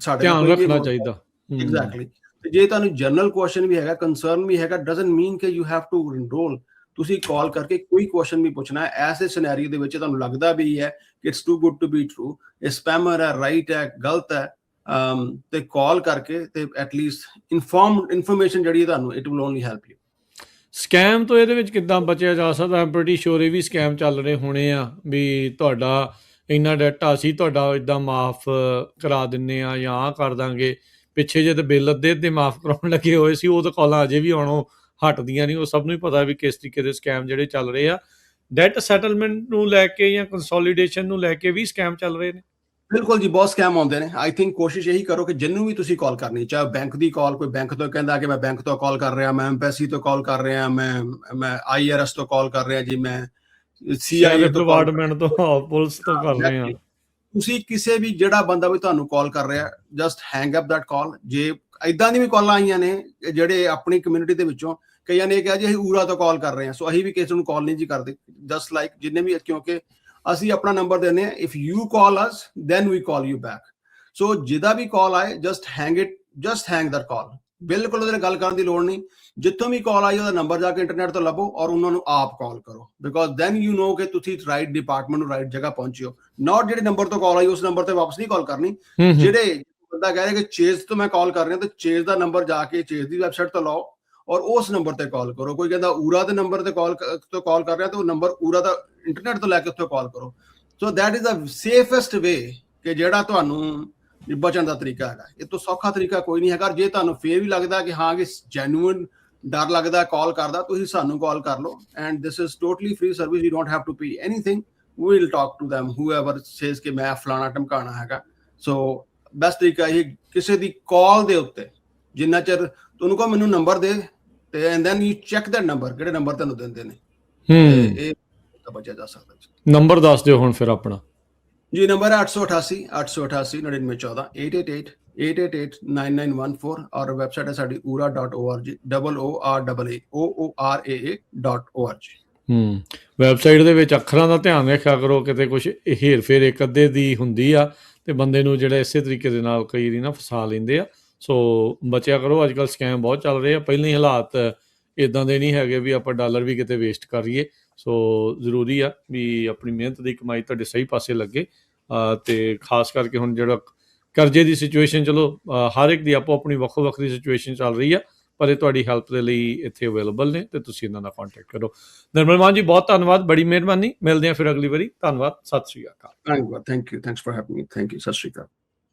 ਸਾਡੇ ਧਿਆਨ ਰੱਖਣਾ ਚਾਹੀਦਾ। ਐਗਜ਼ੈਕਟਲੀ। ਤੇ ਜੇ ਤੁਹਾਨੂੰ ਜਨਰਲ ਕੁਐਸਚਨ ਵੀ ਹੈਗਾ, ਕੰਸਰਨ ਵੀ ਹੈਗਾ, ਡਸਨਟ ਮੀਨ ਕਿ ਯੂ ਹੈਵ ਟੂ ਇਨਰੋਲ। ਤੁਸੀਂ ਕਾਲ ਕਰਕੇ ਕੋਈ ਕੁਐਸਚਨ ਵੀ ਪੁੱਛਣਾ ਹੈ ਐਸੇ ਸਿਨੈਰੀਓ ਦੇ ਵਿੱਚ ਤੁਹਾਨੂੰ ਲੱਗਦਾ ਵੀ ਹੈ ਕਿ it's too good to be true, ਇਹ ਸਪੈਮਰ ਹੈ, ਰਾਈਟ ਹੈ, ਗਲਤ ਹੈ, ਤੇ ਕਾਲ ਕਰਕੇ ਤੇ ਐਟਲੀਸਟ ਇਨਫੋਰਮੇਸ਼ਨ ਜਿਹੜੀ ਹੈ ਤੁਹਾਨੂੰ it will only help you. Scam ਤੋਂ ਇਹਦੇ ਵਿੱਚ ਕਿੱਦਾਂ ਬਚਿਆ ਜਾ ਸਕਦਾ? ਆਮ ਪ੍ਰੀਟੀ ਸ਼ੋਰ ਇਹ ਵੀ ਸਕੈਮ ਚੱਲ ਰਹੇ ਹੋਣੇ ਆ ਵੀ ਤੁਹਾਡਾ ਇੰਨਾ ਡੈਟ ਆ, ਅਸੀਂ ਤੁਹਾਡਾ ਇਦਾਂ ਮਾਫ ਕਰਾ ਦਿੰਨੇ ਆ ਜਾਂ ਆਹ ਕਰ ਦਾਂਗੇ। ਪਿੱਛੇ ਜੇ ਤੇ ਬਿੱਲ ਅੱਧੇ ਮਾਫ ਕਰਾਉਣ ਲੱਗੇ ਹੋਏ ਸੀ, ਉਹ ਤਾਂ ਕਾਲਾਂ ਅਜੇ ਵੀ ਆਉਣੋਂ ਹਟਦੀਆਂ ਨਹੀਂ। ਉਹ ਸਭ ਨੂੰ ਹੀ ਪਤਾ ਵੀ ਕਿਸ ਤਰੀਕੇ ਦੇ ਸਕੈਮ ਜਿਹੜੇ ਚੱਲ ਰਹੇ ਆ। ਡੈਟ ਸੈਟਲਮੈਂਟ ਨੂੰ ਲੈ ਕੇ ਜਾਂ ਕੰਸੋਲੀਡੇਸ਼ਨ ਨੂੰ ਲੈ ਕੇ ਵੀ ਸਕੈਮ ਚੱਲ ਰਹੇ ਨੇ। ਬਿਲਕੁਲ ਜੀ, ਬਹੁਤ ਸਕੈਮ ਆਉਂਦੇ ਨੇ। ਆਈ ਥਿੰਕ ਕੋਸ਼ਿਸ਼ ਇਹੀ ਕਰੋ ਕਿ ਜਿਹਨੂੰ ਵੀ ਤੁਸੀਂ ਕਾਲ ਕਰਨੀ, ਚਾਹੇ ਬੈਂਕ ਦੀ ਕਾਲ, ਕੋਈ ਬੈਂਕ ਤੋਂ ਕਹਿੰਦਾ ਕਿ ਮੈਂ ਬੈਂਕ ਤੋਂ ਕਾਲ ਕਰ ਰਿਹਾ, ਮੈਂ ਐਮਪੈਸੀ ਤੋਂ ਕਾਲ ਕਰ ਰਿਹਾ, ਮੈਂ ਆਈਆਰਐਸ ਤੋਂ ਕਾਲ ਕਰ ਰਿਹਾ ਜੀ, ਮੈਂ ਸੀਆਈਏ ਤੋਂ, ਡਿਪਾਰਟਮੈਂਟ ਤੋਂ, ਪੁਲਿਸ ਤੋਂ ਕਰ ਰਹੇ ਆ। ਤੁਸੀਂ ਕਿਸੇ ਵੀ ਜਿਹੜਾ ਬੰਦਾ ਵੀ ਤੁਹਾਨੂੰ ਕਾਲ ਕਰ ਰਿਹਾ, ਜਸਟ ਹੈਂਗ ਅਪ ਦੈਟ ਕਾਲ। ਜੇ ਇਦਾਂ ਦੀ ਵੀ ਕਾਲਾਂ ਆਈਆਂ ਨੇ ਜਿਹੜੇ ਆਪਣੀ ਕਮਿਊਨਿਟੀ ਦੇ ਵਿੱਚੋਂ ਕਈਆਂ ਨੇ ਕਿਹਾ ਜੀ ਅਸੀਂ ਊਰਾ ਤੋਂ ਕਾਲ ਕਰ ਰਹੇ ਹਾਂ, ਸੋ ਅਸੀਂ ਵੀ ਕਿਸੇ ਨੂੰ ਕਾਲ ਨਹੀਂ ਜੀ ਕਰਦੇ, ਜਸਟ ਲਾਈਕ ਜਿੰਨੇ ਵੀ, ਕਿਉਂਕਿ ਅਸੀਂ ਆਪਣਾ ਨੰਬਰ ਦਿੰਦੇ ਹਾਂ, if you call us then we call you back. So ਜਿਹਦਾ ਵੀ ਕਾਲ ਆਏ ਜਸਟ ਹੈਂਗ ਦੈਟ ਕਾਲ। ਬਿਲਕੁਲ ਉਹਦੇ ਨਾਲ ਗੱਲ ਕਰਨ ਦੀ ਲੋੜ ਨਹੀਂ। ਜਿੱਥੋਂ ਵੀ ਕਾਲ ਆਈ ਉਹਦਾ ਨੰਬਰ ਜਾ ਕੇ ਇੰਟਰਨੈਟ ਤੋਂ ਲੱਭੋ ਔਰ ਉਹਨਾਂ ਨੂੰ ਆਪ ਕਾਲ ਕਰੋ, ਬਿਕੋਜ਼ ਦੈਨ ਯੂ ਨੋ ਕਿ ਤੁਸੀਂ ਰਾਈਟ ਡਿਪਾਰਟਮੈਂਟ ਨੂੰ ਰਾਈਟ ਜਗ੍ਹਾ ਪਹੁੰਚਿਓ। ਨਾਟ ਜਿਹੜੇ ਨੰਬਰ ਤੋਂ ਕਾਲ ਆਈ ਉਸ ਨੰਬਰ ਤੇ ਵਾਪਸ ਨਹੀਂ ਕਾਲ ਕਰਨੀ। ਜਿਹੜੇ ਬੰਦਾ ਕਹਿ ਰਿਹਾ ਕਿ ਚੇਜ਼ ਤੋਂ ਮੈਂ ਕਾਲ ਕਰ ਰਿਹਾ, ਤਾਂ ਚੇਜ਼ ਦਾ ਨੰਬਰ ਜਾ ਕੇ ਚੇਜ਼ ਦੀ ਵੈਬਸਾਈਟ ਤੋਂ ਲਾਓ ਔਰ ਉਸ ਨੰਬਰ ਤੇ ਕਾਲ ਕਰੋ। ਕੋਈ ਕਹਿੰਦਾ ਊਰਾ ਦੇ ਨੰਬਰ ਤੇ ਕਾਲ ਕਰ ਰਿਹਾ, ਤਾਂ ਉਹ ਨੰਬਰ ਊਰਾ ਦਾ ਇੰਟਰਨੈਟ ਤੋਂ ਲੈ ਕੇ ਉੱਥੋਂ ਕਾਲ ਕਰੋ। So that is the safest way ਕਿ ਜਿਹੜਾ ਤੁਹਾਨੂੰ ਬਚਣ ਦਾ ਤਰੀਕਾ ਹੈਗਾ। ਇਹ ਤੋਂ ਸੌਖਾ ਤਰੀਕਾ ਕੋਈ ਨਹੀਂ ਹੈਗਾ। ਜੇ ਤੁਹਾਨੂੰ ਫੇਰ ਵੀ ਲੱਗਦਾ ਕਿ ਹਾਂ ਕਿ ਜੈਨੂਇਨ ਡਰ ਲੱਗਦਾ ਕਾਲ ਕਰਦਾ, ਤੁਸੀਂ ਸਾਨੂੰ ਕਾਲ ਕਰ ਲਓ and this is totally free service, you don't have to pay anything, we will talk to them whoever says ਕਿ ਮੈਂ ਫਲਾਣਾ ਟਮਕਾਣਾ ਹੈਗਾ। ਸੋ ਬੈਸਟ ਤਰੀਕਾ ਇਹ ਕਿਸੇ ਦੀ ਕਾਲ ਦੇ ਉੱਤੇ ਜਿੰਨਾ ਚਿਰ ਤੁਹਾਨੂੰ ਕਹੋ ਮੈਨੂੰ ਨੰਬਰ ਦੇ ਤੇ and then you check that number, ਕਿਹੜੇ ਨੰਬਰ ਤੁਹਾਨੂੰ ਦਿੰਦੇ ਨੇ, ਇਹ ਤਾਂ ਬਚਿਆ ਜਾ ਸਕਦਾ। ਨੰਬਰ ਦੱਸ ਦਿਓ ਹੁਣ ਫਿਰ ਆਪਣਾ ਜੀ। ਨੰਬਰ ਹੈ 888 888 9914 888 888 9914 ਔਰ ਵੈਬਸਾਈਟ ਹੈ ਸਾਡੀ ura.org, OORAA.org। ਵੈਬਸਾਈਟ ਦੇ ਵਿੱਚ ਅੱਖਰਾਂ ਦਾ ਧਿਆਨ ਰੱਖਿਆ ਕਰੋ, ਕਿਤੇ ਕੁਝ ਹੇਰ ਫੇਰ ਇੱਕ ਅੱਧੇ ਦੀ ਹੁੰਦੀ ਆ ਤੇ ਬੰਦੇ ਨੂੰ ਜਿਹੜਾ ਇਸੇ ਤਰੀਕੇ ਦੇ ਨਾਲ ਕਈ ਵਾਰੀ ਨਾ ਫਸਾ ਲੈਂਦੇ ਆ। ਸੋ ਬਚਿਆ ਕਰੋ, ਅੱਜ ਕੱਲ੍ਹ ਸਕੈਮ ਬਹੁਤ ਚੱਲ ਰਹੇ ਆ। ਪਹਿਲਾਂ ਹੀ ਹਾਲਾਤ ਇਦਾਂ ਦੇ ਨਹੀਂ ਹੈਗੇ ਵੀ ਆਪਾਂ ਡਾਲਰ ਵੀ ਕਿਤੇ ਵੇਸਟ ਕਰੀਏ। ਸੋ ਜ਼ਰੂਰੀ ਆ ਵੀ ਆਪਣੀ ਮਿਹਨਤ ਦੀ ਕਮਾਈ ਤੁਹਾਡੇ ਸਹੀ ਪਾਸੇ ਲੱਗੇ। ਤੇ ਖਾਸ ਕਰਕੇ ਹੁਣ ਜਿਹੜਾ ਕਰਜ਼ੇ ਦੀ ਸਿਚੁਏਸ਼ਨ, ਚਲੋ ਹਰ ਇੱਕ ਦੀ ਆਪੋ ਆਪਣੀ ਵੱਖੋ ਵੱਖਰੀ ਸਿਚੁਏਸ਼ਨ ਚੱਲ ਰਹੀ ਆ, ਪਰ ਇਹ ਤੁਹਾਡੀ ਹੈਲਪ ਦੇ ਲਈ ਇੱਥੇ ਅਵੇਲੇਬਲ ਨੇ ਤੇ ਤੁਸੀਂ ਇਹਨਾਂ ਨਾਲ ਕੰਟੈਕਟ ਕਰੋ। ਨਿਰਮਲ ਮਾਨ ਜੀ, ਬਹੁਤ ਧੰਨਵਾਦ, ਬੜੀ ਮਿਹਰਬਾਨੀ। ਮਿਲਦੇ ਹਾਂ ਫਿਰ ਅਗਲੀ ਵਾਰੀ। ਧੰਨਵਾਦ, ਸਤਿ ਸ਼੍ਰੀ ਅਕਾਲ। ਧੰਨਵਾਦ, thank you, thanks for having me, thank you, ਸਤਿ ਸ਼੍ਰੀ ਅਕਾਲ।